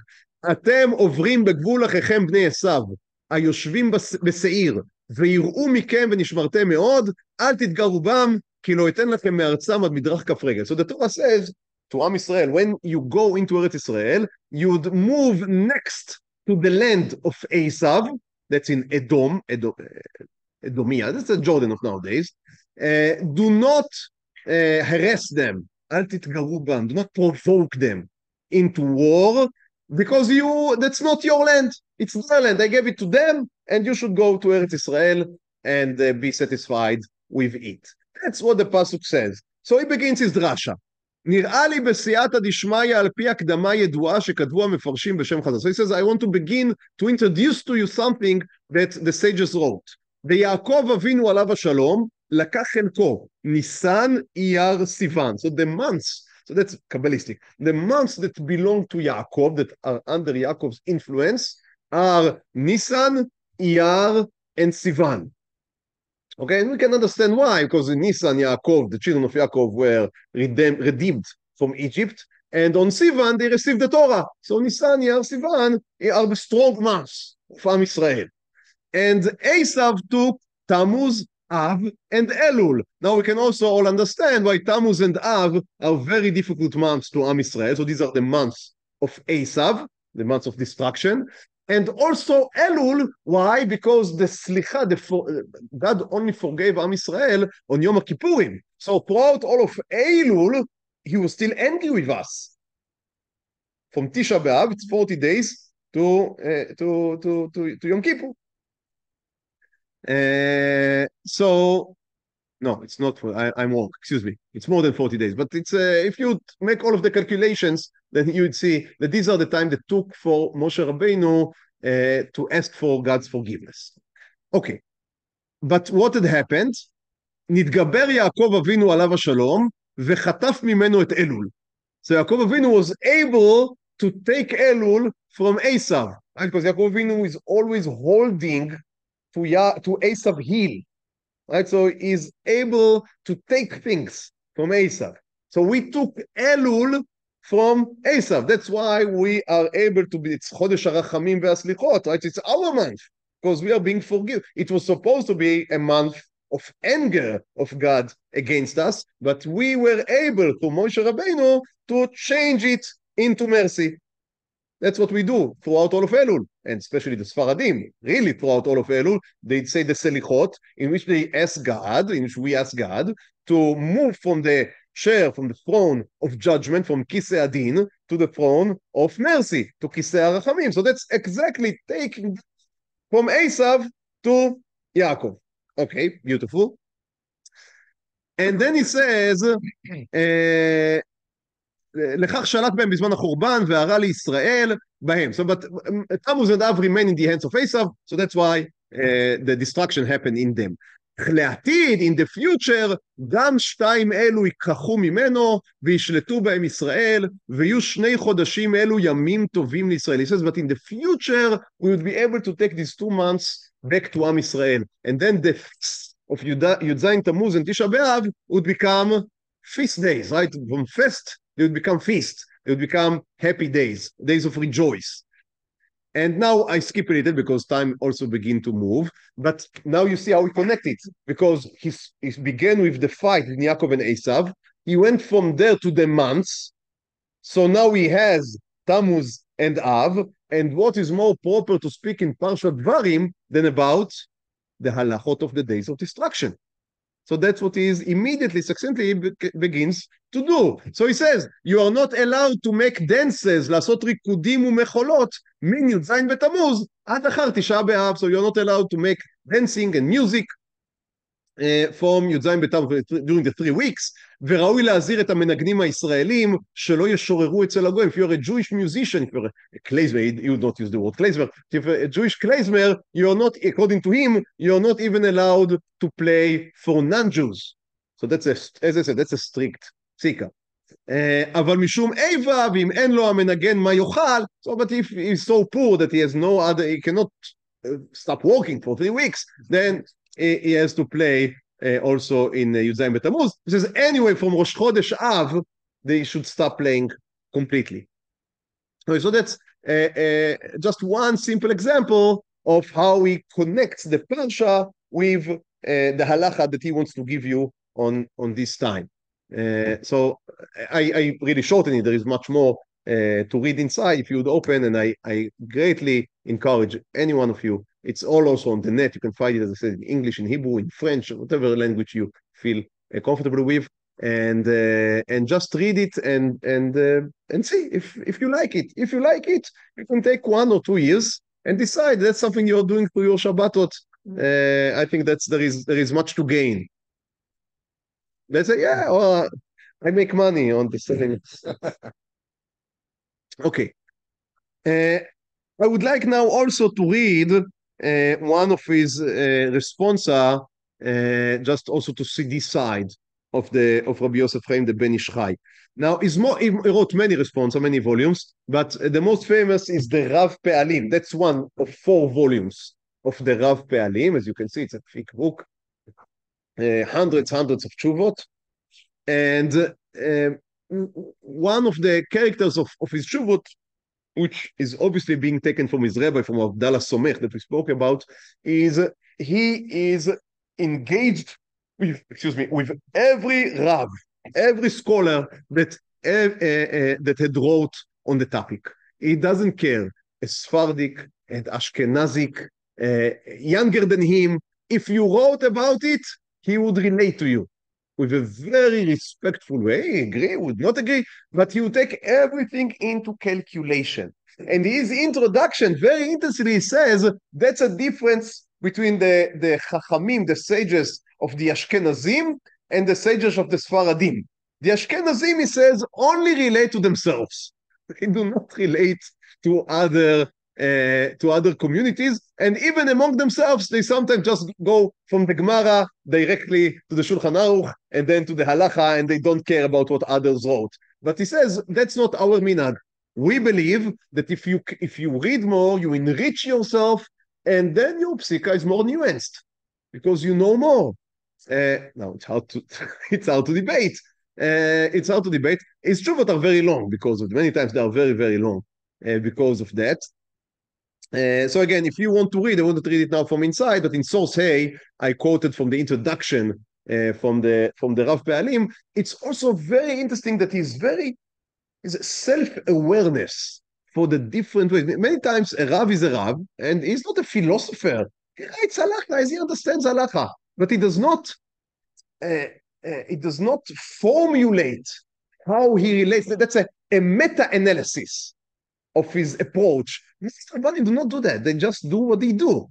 אתם עוברים בגבול אחיכם בני עשיו, היושבים בשעיר, ויראו מכם ונשמרתם מאוד, אל תתגרו בם, כי לא אתן לכם מארצם עד מדרך כף רגל. So the Torah says to Am Yisrael, when you go into Eretz Israel, you would move next to the land of Esav, that's in Edomia, that's the Jordan of nowadays. Do not harass them, אל תתגרו בם, do not provoke them into war, because that's not your land, it's their land. I gave it to them, and you should go to Eretz Israel and be satisfied with it. That's what the pasuk says. So he begins his drasha. נראה לי בסייעתא דשמיא על פי הקדמה ידועה שכתבו המפרשים בשם חז"ל. So he says, I want to begin to introduce to you something that the sages wrote. ויעקב אבינו עליו השלום לקח חלקו ניסן, אייר, סיוון. So the months, so that's Kabbalistic, the months that belong to Yaakov, that are under Yaakov's influence, are Nisan, Iyar, and Sivan. Okay, and we can understand why, because in Nisan, Yaakov, the children of Yaakov were redeemed from Egypt, and on Sivan, they received the Torah. So Nisan, Iyar, Sivan are the strong months of Am Yisrael. And Esav took Tammuz, Av, and Elul. Now we can also all understand why Tammuz and Av are very difficult months to Am Yisrael. So these are the months of Esav, the months of destruction. And also Elul, why? Because the Slicha, God only forgave Am Yisrael on Yom Kippurim. So throughout all of Elul, he was still angry with us. From Tisha B'Av, it's 40 days to Yom Kippur. So no, it's not. I'm wrong. Excuse me. It's more than 40 days. But it's if you make all of the calculations, then you would see that these are the time that took for Moshe Rabbeinu to ask for God's forgiveness. Okay, but what had happened? נתגבר יעקב אבינו עליו השלום וחטף ממנו את אלול. So Yaakov Avinu was able to take Elul from Esav, right? Because Yaakov Avinu is always holding to Esav heel, right? So he's able to take things from Esav. So we took Elul from Esav. That's why we are able to be, it's Chodesh HaRachamim ve'Aslichot, right? It's our month, because we are being forgiven. It was supposed to be a month of anger of God against us, but we were able, through Moshe Rabbeinu, to change it into mercy. That's what we do throughout all of Elul, and especially the Sfaradim, really throughout all of Elul, they say the Selichot, in which they ask God, in which we ask God, to move from the chair, from the throne of judgment, from Kisei Adin, to the throne of mercy, to Kisei Arachamim. So that's exactly taking from Esav to Yaakov. Okay, beautiful. And then he says, לכך שלט בהם בזמן החורבן והרע לישראל בהם. So but Tammuz and Av remain in the hands of Esav, so that's why the destruction happened in them. לעתיד, in the future, גם שתיים אלו יקחו ממנו וישלטו בהם ישראל ויהיו 2 חודשים אלו ימים טובים לישראל. He says, but in the future we would be able to take these 2 months back to עם ישראל. And then the feast of Yud Tammuz and Tisha B'Av would become feast days, right? From fest, they would become feast. They would become happy days, days of rejoice. And now I skip a little because time also begin to move. But now you see how we connect it. Because he began with the fight with Yaakov and Esav. He went from there to the months. So now he has Tammuz and Av. And what is more proper to speak in Parshat Dvarim than about the halachot of the days of destruction? So that's what he is immediately, succinctly begins to do. So he says, you are not allowed to make dances, לעשות ריקודים ומחולות, מן י"ז בתמוז, עד אחר תשעה באב. So you're not allowed to make dancing and music from י"ז בתמוז during the 3 weeks, וראוי להזהיר את המנגנים הישראלים שלא ישוררו אצל הגויים. If you're a Jewish musician, if you're a klezmer, you would not use the word klezmer, if you're a Jewish klezmer, you're not, according to him, you're not even allowed to play for non-Jews. So that's, as I said, that's a strict פסיקה. אבל משום איבה, ואם אין לו המנגן מה יאכל, so but if he's so poor that he has no other, he cannot stop working for 3 weeks, then he has to play also in י"ז בתמוז. He says, anyway, from ראש חודש אב, they should stop playing completely. Okay, so that's just one simple example of how he connects the parsha with the halacha that he wants to give you on this time. So I really shorten it. There is much more to read inside if you would open, and I greatly encourage any one of you. It's all also on the net. You can find it, as I said, in English, in Hebrew, in French, whatever language you feel comfortable with, and just read it and see if you like it. If you like it, you can take 1 or 2 years and decide that's something you're doing through your Shabbatot. I think there is much to gain. Let's say, yeah, well, I make money on the selling. Okay. I would like now also to read one of his responsa, just also to see this side of Rabbi Yosef Chaim, the Ben Ish Chai. Now, he wrote many responsa, many volumes, but the most famous is the Rav Pe'alim. That's one of 4 volumes of the Rav Pe'alim. As you can see, it's a thick book. Hundreds of tshuvot. And one of the characters of his tshuvot, which is obviously being taken from his rabbi, from Abdallah Somech that we spoke about, is he is engaged with every Rav, every scholar that had wrote on the topic. He doesn't care, a Sephardic and Ashkenazic, younger than him. If you wrote about it, he would relate to you with a very respectful way. Agree, would not agree, but he would take everything into calculation. And his introduction very intensely says that's a difference between the Chachamim, the sages of the Ashkenazim, and the sages of the Sfaradim. The Ashkenazim, he says, only relate to themselves. They do not relate to other communities, and even among themselves, they sometimes just go from the Gemara directly to the Shulchan Aruch and then to the Halacha, and they don't care about what others wrote. But he says that's not our minhag. We believe that if you read more, you enrich yourself, and then your psika is more nuanced because you know more. Now it's hard to debate. It's hard to debate. His tshuvot are very long because of many times they are very, very long because of that. So again, if you want to read, I want to read it now from inside, but in source Hey, I quoted from the introduction from the Rav Pe'alim. It's also very interesting that his self-awareness for the different ways. Many times a Rav is a Rav, and he's not a philosopher. He writes halacha as he understands halacha, but it does not formulate how he relates. That's a meta-analysis of his approach. Rabbanim do not do that. They just do what they do.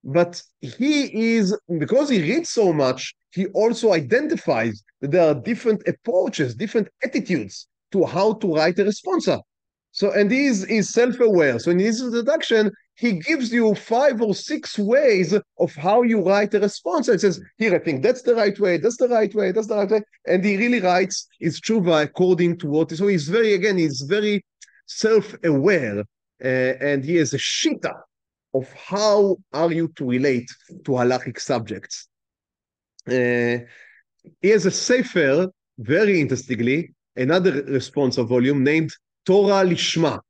But he is, because he reads so much, he also identifies that there are different approaches, different attitudes to how to write a responsa. So, and he is self-aware. So in his introduction, he gives you 5 or 6 ways of how you write a response. And says, here, I think that's the right way, that's the right way, that's the right way. And he really writes his tshuva according to what. So he's very self-aware, and he has a shita of how are you to relate to halachic subjects. He has a sefer, very interestingly, another responsa volume named Torah Lishma.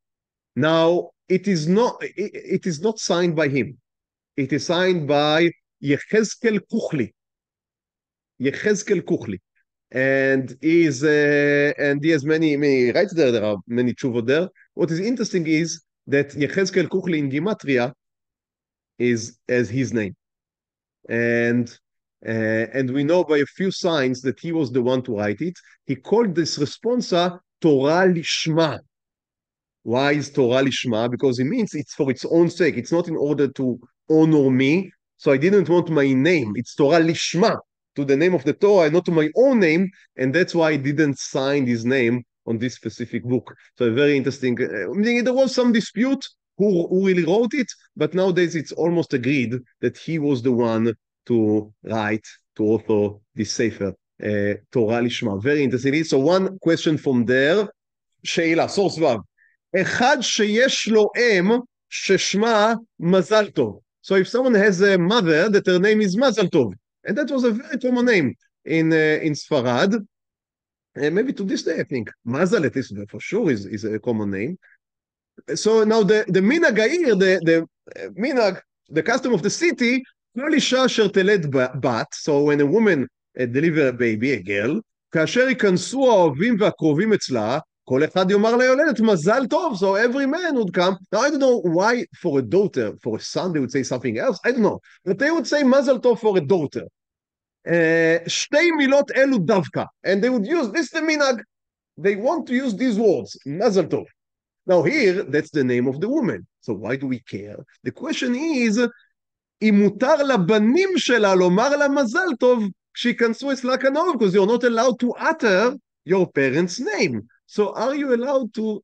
Now, it is not signed by him. It is signed by Yechezkel Kuchli. And he has many rights there. There are many tshuvot there. What is interesting is that Yechezkel Kuchli in Gematria is as his name. And we know by a few signs that he was the one to write it. He called this responsa Torah Lishma. Why is Torah Lishma? Because it means it's for its own sake. It's not in order to honor me. So I didn't want my name. It's Torah Lishma, to the name of the Torah, and not to my own name. And that's why I didn't sign his name on this specific book. So very interesting. There was some dispute who really wrote it, but nowadays it's almost agreed that he was the one to write, to author this sefer, Torah Lishma. Very interesting. So one question from there, שאלה, source verb. אחד שיש לו אם ששמה מזל טוב. So if someone has a mother that her name is Mazal Tov, and that was a very common name in Sfarad, and maybe to this day I think Mazal, at least for sure, is a common name. So now the minhag here, the minhag, the custom of the city, כל אישה אשר תלד בת, so when a woman deliver a baby, a girl, כאשר ייכנסו האוהבים והקרובים אצלה, כל אחד יאמר ליולדת מזל טוב, so every man would come. Now I don't know why for a daughter, for a son they would say something else, I don't know, but they would say מזל טוב for a daughter. שתי מילות אלו דווקא, and they would use, this the minhag, they want to use these words, מזל טוב. Now here, that's the name of the woman, so why do we care? The question is, אם מותר לבנים שלה לומר לה מזל טוב, כשיכנסו אצלה כנאור, because you're not allowed to utter your parents' name. So are you allowed to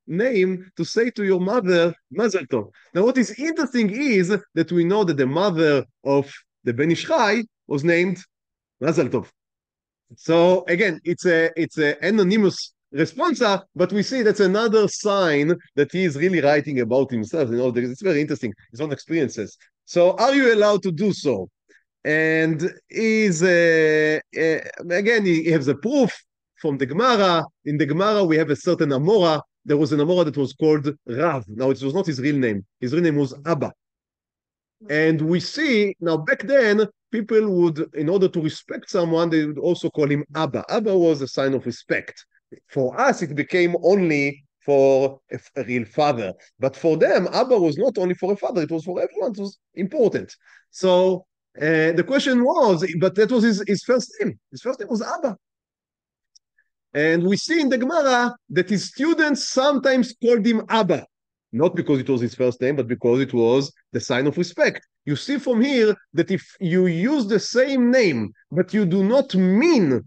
say to your mother, Mazal Tov? Now what is interesting is that we know that the mother of the Ben Ish Chai was named Mazal Tov. So again, it's a anonymous responsa, but we see that's another sign that he is really writing about himself. You know, it's very interesting, his own experiences. So are you allowed to do so? And again, he has a proof from the Gemara. In the Gemara, we have a certain Amora. There was an Amora that was called Rav. Now, it was not his real name. His real name was Abba. And we see, now back then, people would, in order to respect someone, they would also call him Abba. Abba was a sign of respect. For us, it became only for a real father. But for them, Abba was not only for a father, it was for everyone. It was important. So the question was, but that was his first name. His first name was Abba. And we see in the Gemara that his students sometimes called him Abba, not because it was his first name, but because it was the sign of respect. You see from here that if you use the same name, but you do not mean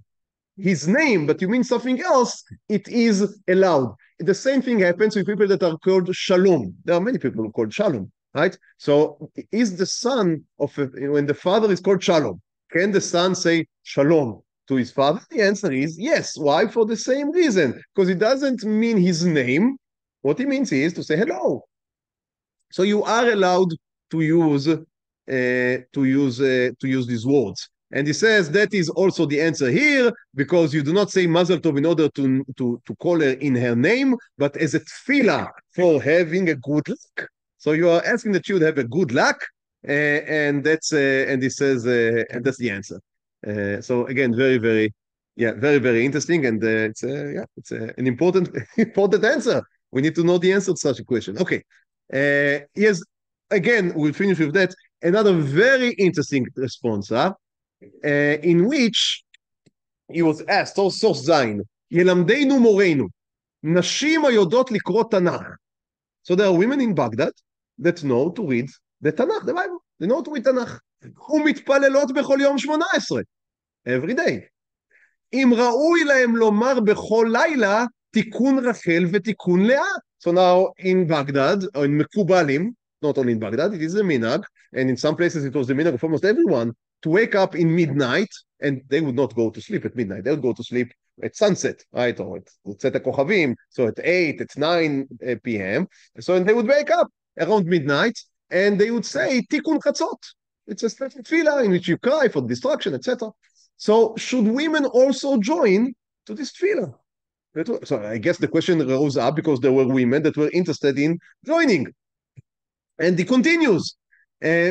his name, but you mean something else, it is allowed. The same thing happens with people that are called Shalom. There are many people who are called Shalom, right? So is the son of, when the father is called Shalom, can the son say Shalom to his father? The answer is yes. Why? For the same reason. Because it doesn't mean his name. What it means is to say hello. So you are allowed to use these words. And he says that is also the answer here, because you do not say Mazel Tov in order to call her in her name, but as a tefillah for having a good luck. So you are asking that she would have a good luck, and that's and he says and that's the answer. So again, very, very interesting, and it's an important answer. We need to know the answer to such a question. Okay. Yes, again, we'll finish with that. Another very interesting response, in which he was asked, source זין, ילמדנו מורנו, נשים היודעות לקרוא תנ"ך. So there are women in Baghdad that know to read the Tanakh, the Bible. They know to read תנ"ך. ומתפללות בכל יום 18. Every day. אם ראוי להם לומר בכל לילה, תיקון רחל ותיקון לאה. So now in Baghdad, or in Mekubalim, not only in Baghdad, it is a minhag, and in some places it was the minhag of almost everyone, to wake up in midnight, and they would not go to sleep at midnight, they would go to sleep at sunset, right, or at צאת הכוכבים, so at 8, at 9 p.m., so and they would wake up around midnight, and they would say, תיקון חצות. It's a special tefillah in which you cry for destruction, etc. So should women also join to this tefillah? So I guess the question rose up because there were women that were interested in joining. And he continues,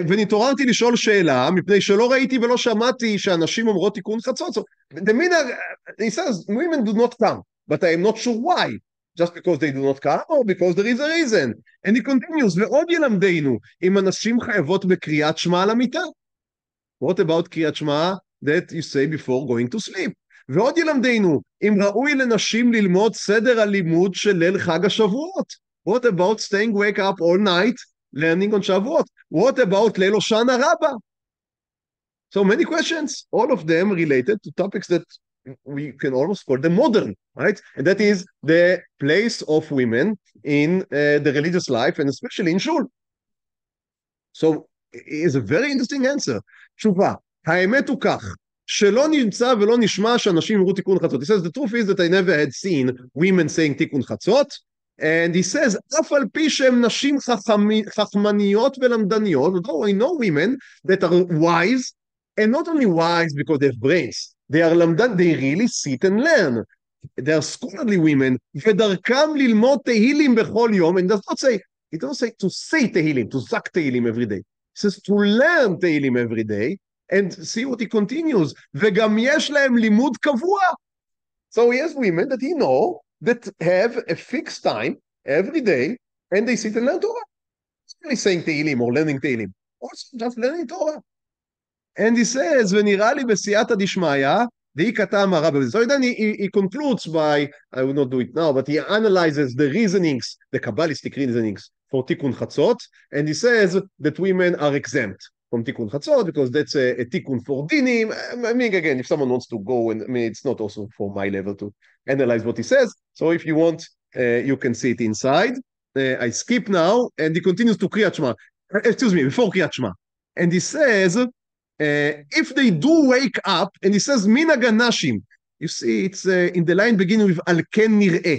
ונתעוררתי לשאול שאלה, מפני שלא ראיתי ולא שמעתי שאנשים אומרות תיקון חצות. So the minhag, he says, women do not come, but I am not sure why. Just because they do not come, or because there is a reason. And he continues, ועוד ילמדנו, אם אנשים חייבות בקריאת שמע על המיטה. What about קריאת שמע that you say before going to sleep? ועוד ילמדנו, אם ראוי לנשים ללמוד סדר הלימוד של ליל חג השבועות. What about staying wake up all night learning on שבועות? What about ליל הושענא רבה? So many questions, all of them related to topics that we can almost call them modern, right? And that is the place of women in the religious life, and especially in shul. So it is a very interesting answer. תשובה, האמת הוא כך, שלא נמצא ולא נשמע שאנשים יראו תיקון חצות. He says, the truth is that I never had seen women saying תיקון חצות, and he says, אף על פי שהן נשים חכמניות ולמדניות, though I know women that are wise, and not only wise because they have brains, they are למדן, they really sit and learn. They are scholarly women, ודרכם ללמוד תהילים בכל יום, and it doesn't say to say תהילים, to זק תהילים every day. It says to learn תהילים every day, and see what he continues, וגם יש להם לימוד קבוע. So he has women that he know that have a fixed time every day, and they sit and learn Torah. It's not really saying תהילים or learning תהילים, also just learning Torah. And he says, ונראה לי בסייעתא דשמיא, דהי כתב הרבי. So then he concludes by, I will not do it now, but he analyzes the reasonings, the Kabbalistic reasonings for Tikkun Chatzot, and he says that women are exempt from Tikkun Chatzot because that's a Tikkun for Dinim. I mean, again, if someone wants to go, and I mean, it's not also for my level to analyze what he says. So if you want, you can see it inside. I skip now, and he continues to Kriyat Shema. Excuse me, before Kriyat Shema. And he says, if they do wake up, and he says, minhag הנשים, you see, it's in the line beginning with על כן נראה.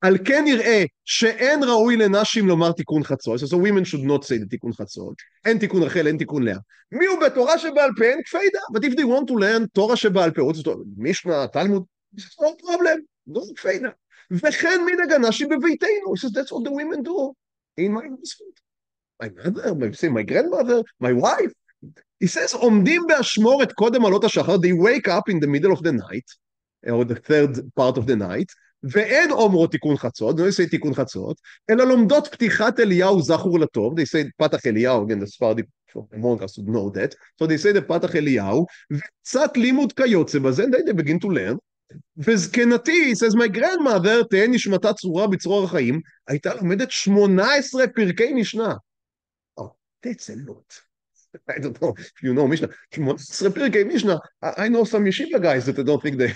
על כן נראה שאין ראוי לנשים לומר תיקון חצות, so women should not say the תיקון חצות, אין תיקון רחל, אין תיקון לאה. מי הוא בתורה שבעל פה? אין כפידה. But if they want to learn תורה שבעל פה, משנה, תלמוד, it's no problem, no כפידה. וכן מנהג הנשים בביתנו, he says, that's what the women do in my household. My mother, my grandmother, my wife. He says, עומדים באשמורת קודם עלות השחר, they wake up in the middle of the night, or the third part of the night, ואין אומרות תיקון חצות, they say תיקון חצות, אלא לומדות פתיחת אליהו זכור לטוב, they say פתח אליהו, again, the Sephardic among us would know that, so they say the פתח אליהו, וקצת לימוד כיוצא בזה, and they begin to learn, וזקנתי, he says, my grandmother, תהא נשמתה צרורה בצרור החיים, הייתה לומדת 18 פרקי משנה. Oh, that's a lot. I don't know if you know Mishnah. 18 פרקי משנה. I know some yeshiva guys that I don't think they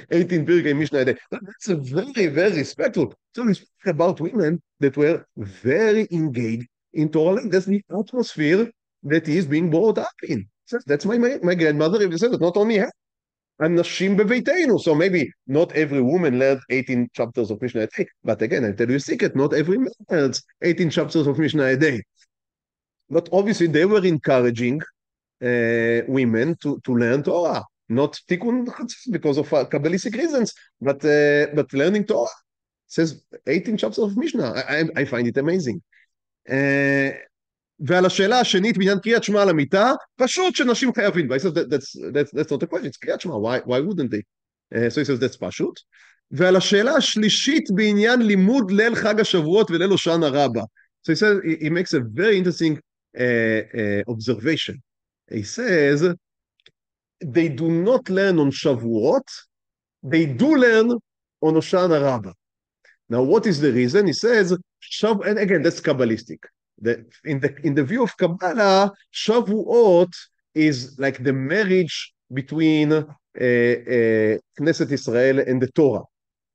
18 פרקי משנה a day. That's a very, very respectful. So we speak about women that were very engaged in Torah. That's the atmosphere that is being brought up in. That's my grandmother said it, not only her. הנשים בביתנו. So maybe not every woman learned 18 chapters of Mishnah a day. But again, I tell you a secret, not every man learns 18 chapters of Mishnah a day. But obviously they were encouraging women to learn Torah, not tikkun because of Kabbalistic reasons, but learning Torah. It says 18 chapters of Mishnah. I find it amazing. ועל השאלה השנית בעניין קריאת שמע על המיטה, פשוט שנשים חייבים. He says that's not a question, it's קריאת שמע. Why wouldn't they? So he says that's פשוט. ועל השאלה השלישית בעניין לימוד ליל חג השבועות וליל הושענא רבה. So he says, he makes a very interesting observation. He says, they do not learn on Shavuot, they do learn on Hoshana Rabbah. Now, what is the reason? He says, and again, that's Kabbalistic. In the view of Kabbalah, Shavuot is like the marriage between Knesset Israel and the Torah.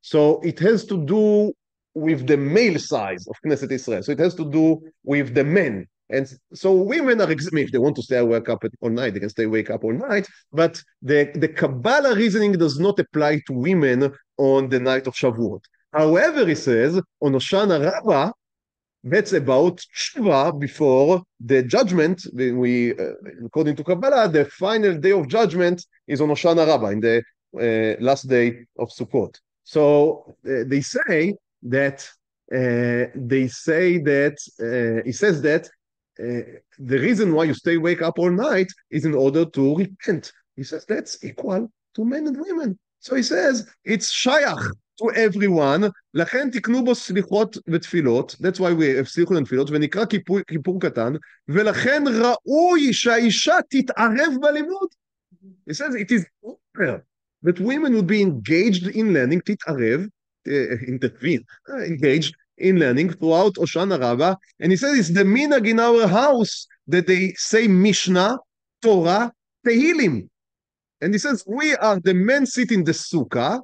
So it has to do with the male side of Knesset Israel. So it has to do with the men. And so women are, if they want to stay awake up all night, they can stay awake up all night. But the Kabbalah reasoning does not apply to women on the night of Shavuot. However, he says, on Hoshana Rabbah, that's about Tshuva before the judgment. According to Kabbalah, the final day of judgment is on Hoshana Rabbah, in the last day of Sukkot. So they say that he says that the reason why you stay wake up all night is in order to repent. He says that's equal to men and women. So he says it's shayach to everyone. לכן תקנו בו סליחות ותפילות. That's why we have סליחות ותפילות, ונקרא כיפור קטן, ולכן ראוי שהאישה תתערב בלימוד. He says it is fair that women would be engaged in learning, תתערב, intervene, engaged in learning throughout Hoshana Rabbah, and he says it's the minhag in our house that they say Mishnah, Torah, Tehillim. And he says the men sit in the sukkah,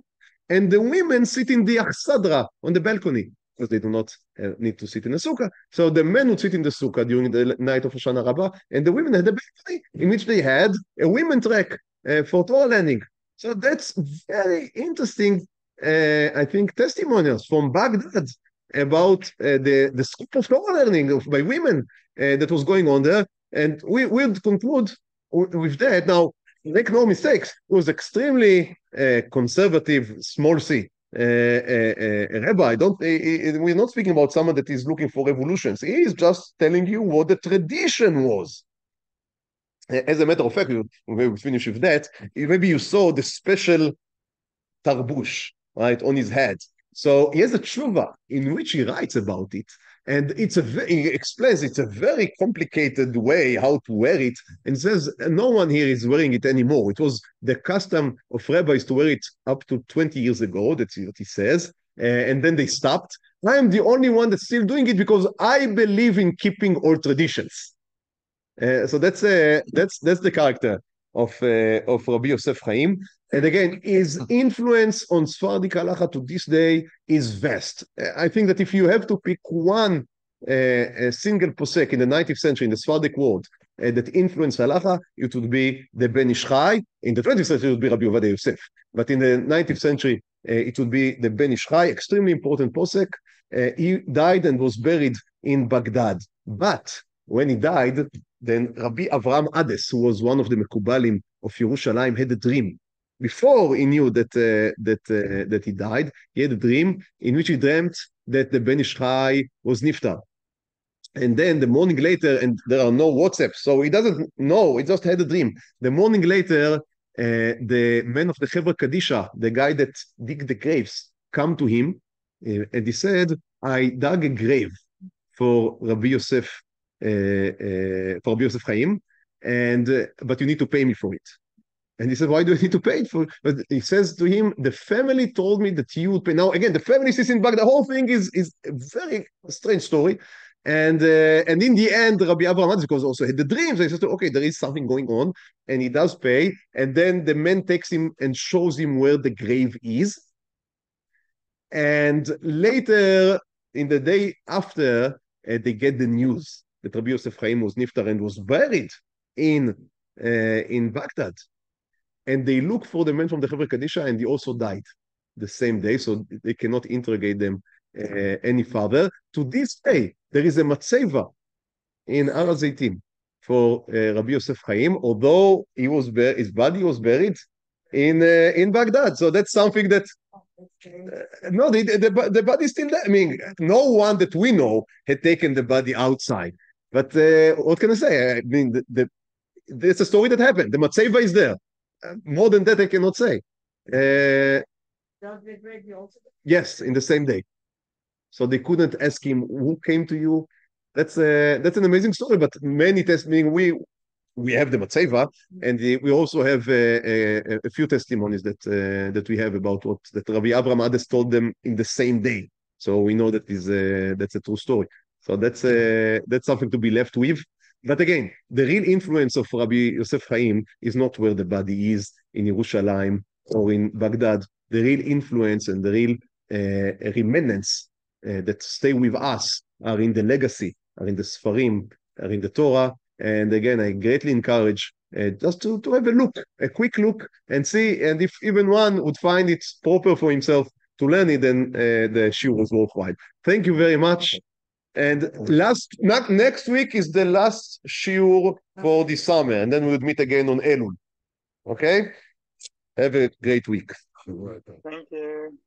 and the women sit in the achsadra, on the balcony, because they do not need to sit in the sukkah. So the men would sit in the sukkah during the night of Hoshana Rabbah, and the women had a balcony in which they had a women track for Torah learning. So that's very interesting, I think, testimonials from Baghdad about the scope of Torah learning by women that was going on there. And we'll conclude with that. Now, make no mistakes, it was extremely conservative, small c. Rabbi, we're not speaking about someone that is looking for revolutions. He is just telling you what the tradition was. As a matter of fact, we finish with that. Maybe you saw the special tarbush, right, on his head. So he has a tshuva in which he writes about it, and he explains it's a very complicated way how to wear it, and says no one here is wearing it anymore. It was the custom of rabbis to wear it up to 20 years ago. That's what he says, and then they stopped. I am the only one that's still doing it because I believe in keeping all traditions. So that's the character of Rabbi Yosef Hayyim. And again, his influence on Sephardic halacha to this day is vast. I think that if you have to pick one single posek in the 19th century in the Sephardic world that influenced halacha, it would be the Ben Ish Chai. In the 20th century, it would be Rabbi Ovadia Yosef. But in the 19th century, it would be the Ben Ish Chai, extremely important posek. He died and was buried in Baghdad. But when he died, then Rabbi Avraham Ades, who was one of the Mekubalim of Yerushalayim, had a dream. Before he knew that he died, he had a dream in which he dreamt that the Ben Ish Chai was niftar. And then the morning later, and there are no WhatsApp, so he doesn't know, he just had a dream. The morning later, the man of the Chevra Kadisha, the guy that dig the graves, come to him, and he said, I dug a grave for Rabbi Yosef Hayyim, but you need to pay me for it. And he said, why do I need to pay it for? But he says to him, the family told me that you would pay. Now, again, the family sits in back. The whole thing is a very strange story. And in the end, Rabbi Avraham, because also had the dreams, he says, okay, there is something going on. And he does pay. And then the man takes him and shows him where the grave is. And later, in the day after, they get the news that Rabbi Yosef Hayyim was niftar and was buried in Baghdad. And they look for the man from the Chevra Kadisha, and he also died the same day, so they cannot interrogate them any further. To this day, there is a matzeva in Har HaZeitim for Rabbi Yosef Hayyim, although his body was buried in Baghdad. So that's something that no, the body is still there. I mean, no one that we know had taken the body outside. But what can I say? I mean, it's a story that happened. The matzeva is there. More than that, I cannot say. Yes, in the same day. So they couldn't ask him who came to you. That's an amazing story. But many testimonies we have the Matseva, and we also have a few testimonies that we have about what that Rabbi Abraham Ades told them in the same day. So we know that's a true story. So that's something to be left with. But again, the real influence of Rabbi Yosef Hayyim is not where the body is in Yerushalayim or in Baghdad. The real influence and the real remnants that stay with us are in the legacy, are in the Sfarim, are in the Torah. And again, I greatly encourage just to have a look, a quick look, and see. And if even one would find it proper for himself to learn it, then the shiur was worthwhile. Thank you very much. And next week is the last shiur for the summer, and then we'll meet again on Elul. Okay? Have a great week. Thank you.